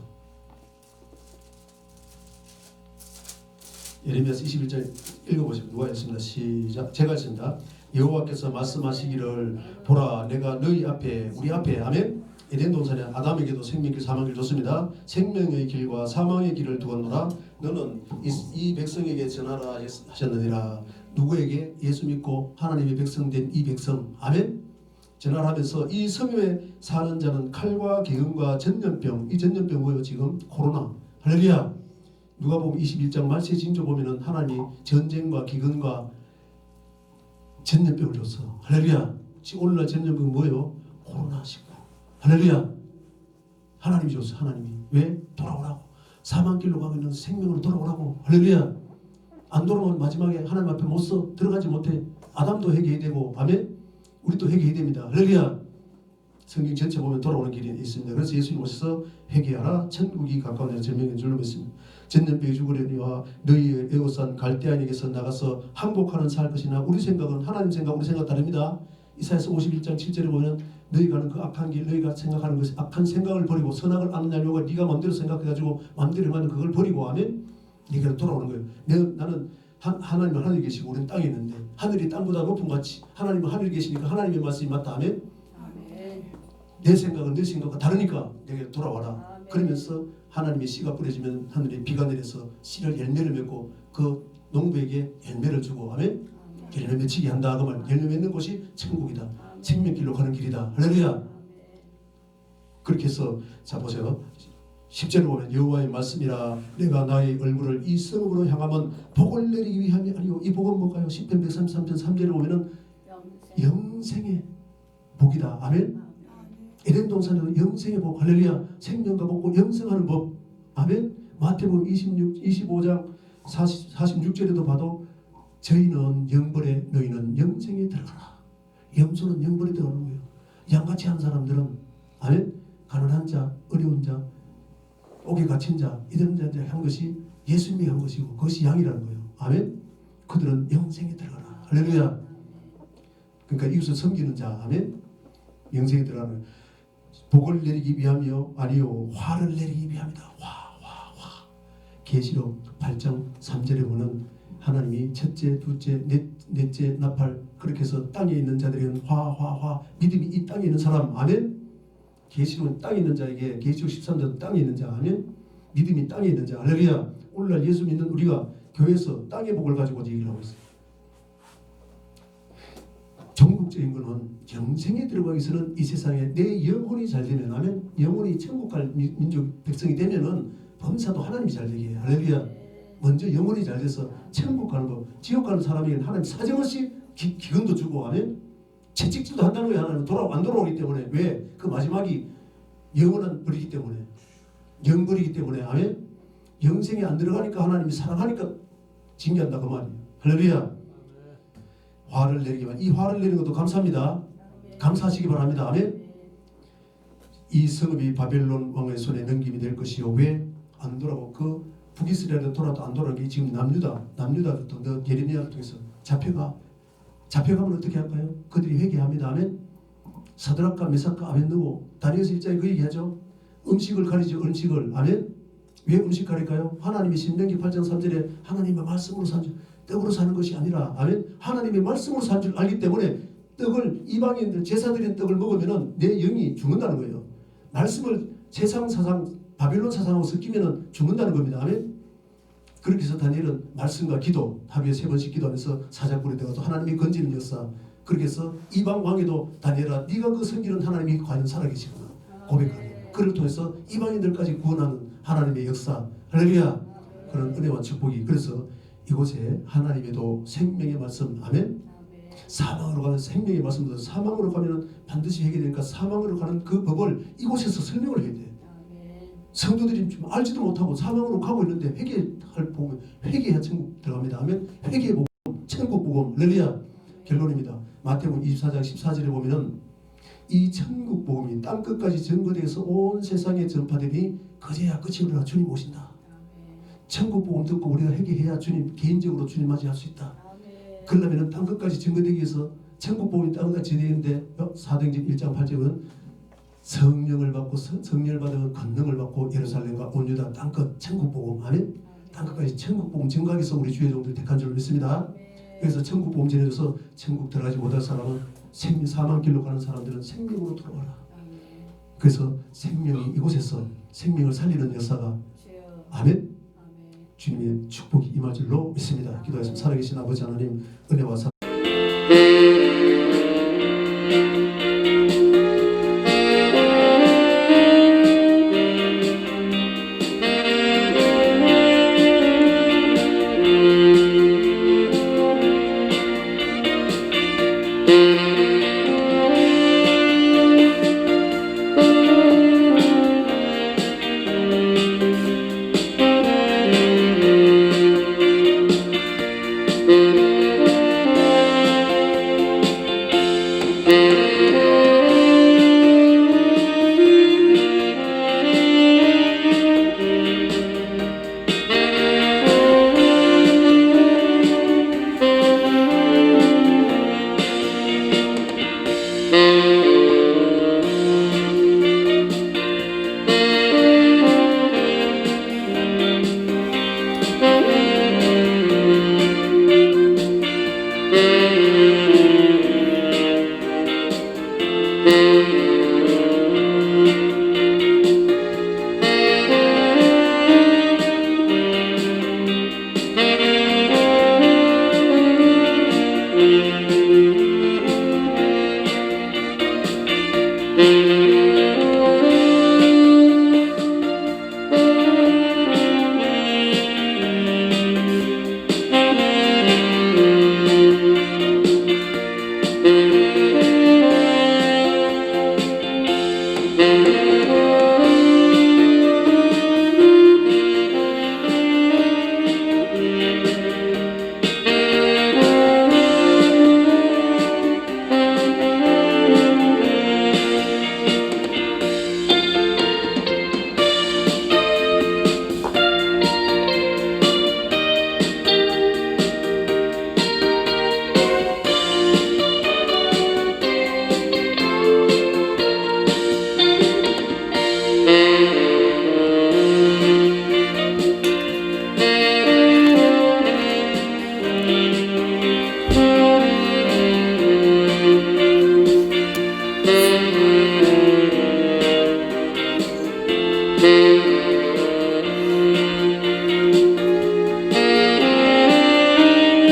[SPEAKER 1] 예레미야서 21장 읽어보시면 누가 했습니다. 시작. 제가 했습니다. 여호와께서 말씀하시기를 보라 내가 너희 앞에 우리 앞에 아멘. 에덴 동산에 아담에게도 생명길 사망길 줬습니다. 생명의 길과 사망의 길을 두었노라. 너는 이 백성에게 전하라 하셨느니라. 누구에게? 예수 믿고 하나님의 백성된 이 백성 아멘. 전하라면서 이 성읍에 사는 자는 칼과 기근과 전염병. 이 전염병 뭐예요? 지금 코로나. 할렐루야. 누가복음 21장 말세 징조 보면은 하나님이 전쟁과 기근과 전염병을 줬어. 할렐루야. 지금 오늘날 전염병 뭐예요? 코로나19. 할렐루야. 하나님이 줬어. 하나님이. 왜? 돌아오라고. 사망길로 가면은 생명으로 돌아오라고. 할렐루야. 안 돌아오면 마지막에 하나님 앞에 못 서 들어가지 못해. 아담도 회개해야 되고 아멘. 우리도 회개해야 됩니다. 할렐루야. 성경 전체 보면 돌아오는 길이 있습니다. 그래서 예수님 오셔서 회개하라. 천국이 가까운 데서 절명한 줄로 믿습니다. 전염병이 죽으려니와 너희 에워싼 갈대아인에게서 나가서 항복하는 살 것이나 우리 생각은 하나님 생각 우리 생각 다릅니다. 이사야서 51장 7절에 보면 너희가 하는 그 악한 길 너희가 생각하는 것이 악한 생각을 버리고 선악을 아는 자녀가 네가 마음대로 생각해가지고 마음대로 하는 그걸 버리고 하면 네가 돌아오는 거예요. 나는 하나님은 하늘에 계시고 우리는 땅에 있는데 하늘이 땅보다 높은 것 같이 하나님은 하늘에 계시니까 하나님의 말씀이 맞다 하면 내 생각은 내 생각과 다르니까 내게 돌아와라. 그러면서 하나님의 씨가 뿌려지면 하늘에 비가 내려서 씨를 열매를 맺고 그 농부에게 열매를 주고 하면 열매 맺히게 한다. 그 말 열매 맺는 곳이 천국이다. 생명길로 가는 길이다. 할렐루야. 그렇게 해서 자 보세요. 10절을 보면 여호와의 말씀이라 내가 나의 얼굴을 이 성읍으로 향하면 복을 내리기 위함이 아니요. 이 복은 뭘까요? 10편 133편 3절에 보면은 영생의 복이다. 아멘. 에덴 동산에는 영생의 복. 할렐루야. 생명과 복고 영생하는 법. 아멘. 마태복음 25장 46절에도 봐도 저희는 영벌에 너희는 영생에 들어가라. 염소는 영벌에 들어가는 거예요. 양같이 하는 사람들은 아멘. 가난한 자, 어려운 자, 옥에 갇힌 자, 이런 자들이 한 것이 예수님이 한 것이고 그것이 양이라는 거예요. 아멘. 그들은 영생에 들어가라. 할렐루야. 그러니까 이웃을 섬기는 자, 아멘. 영생에 들어가는 복을 내리기 위함이요 아니요 화를 내리기 위함이다. 화. 계시록 8장 3절에 보면 하나님이 첫째, 둘째, 넷째 나팔 그렇게 해서 땅에 있는 자들에게는 화 믿음이 이 땅에 있는 사람 아멘. 계시록은 땅에 있는 자에게 계시록 13장 땅에 있는 자 아멘. 믿음이 땅에 있는 자 할렐루야. 오늘날 예수 믿는 우리가 교회에서 땅의 복을 가지고 얘기를 하고 있어요. 전국적인 것은 영생에 들어가기 위해서는 이 세상에 내 영혼이 잘 되면 아멘. 영혼이 천국 갈 민족 백성이 되면은 범사도 하나님이 잘 되게 해요. 할렐루야. 먼저 영혼이 잘 돼서 천국 가는 법. 지옥 가는 사람에게는 하나님 사정없이 기근도 주고 아멘. 채찍질도 한다는 거예요. 하나님 안 돌아오기 때문에. 왜? 그 마지막이 영원한 벌이기 때문에. 영벌이기 때문에 아멘. 영생에 안 들어가니까 하나님이 사랑하니까 징계한다 그 말이에요. 할렐루야. 화를 내리기만 이 화를 내리는 것도 감사합니다. 감사하시기 바랍니다. 아멘. 이 성읍이 바벨론 왕의 손에 넘김이 될 것이요. 왜 안 돌아오고 그 북이스라엘에 돌아도 안 돌아오는 게 지금 남유다부터 예레미야를 통해서 잡혀가면 어떻게 할까요? 그들이 회개합니다. 아멘. 사드락과 메삭과 아벤느고 다니엘서 1장에 그 얘기하죠. 음식을 가리죠. 음식을 아멘. 왜 음식 가릴까요? 하나님이 신명기 8장 3절에 하나님의 말씀으로 산주 떡으로 사는 것이 아니라 아멘. 하나님의 말씀으로 사는 줄 알기 때문에 떡을 이방인들 제사 드린 떡을 먹으면은 내 영이 죽는다는 거예요. 말씀을 세상 사상 바빌론 사상하고 섞이면은 죽는다는 겁니다. 아멘. 그렇게 해서 다니엘은 말씀과 기도 하루에 3번씩 기도하면서 사자굴에 들어가서 하나님이 건지는 역사. 그렇게 해서 이방 왕에도 다니엘아 네가 그 섬기는 하나님이 과연 살아계시구나 고백하는. 그를 통해서 이방인들까지 구원하는 하나님의 역사. 할렐루야. 그런 은혜와 축복이. 그래서 이곳에 하나님의도 생명의 말씀. 아멘. 사망으로 가는 생명의 말씀도 사망으로 가면 반드시 해결되니까 사망으로 가는 그 법을 이곳에서 설명을 해야 돼. 성도들이 좀 알지도 못하고 사망으로 가고 있는데 회개할 복음, 회개해야 천국 들어갑니다. 아멘. 회개의 복음, 천국 복음. 할렐루야. 결론입니다. 마태복음 24장 14절에 보면은 이 천국 복음이 땅 끝까지 전거되어서 온 세상에 전파되니 그제야 끝이 오리라. 주님 오신다. 천국 복음 듣고 우리가 회개해야 주님 개인적으로 주님 맞이할 수 있다. 그러려면 땅 끝까지 전거되기 위해서 천국 복음이 땅 끝까지 전해지는데 사도행전 1장 8절은 성령을 받고 성령을 받으면 권능을 받고 예루살렘과 온 유다 땅끝 천국 복음. 아멘. 땅 끝까지 천국 복음 전가하기 위해서 우리 주의 종들이 택한 줄 믿습니다. 그래서 천국 복음 전해줘서 천국 들어가지 못할 사람은 사망길로 가는 사람들은 생명으로 돌아와라. 그래서 생명이 이곳에서 생명을 살리는 역사가 아멘. 주님의 축복이 임할 줄로 믿습니다. 기도하시면 살아계신 아버지 하나님 은혜와 사랑
[SPEAKER 2] Thank you.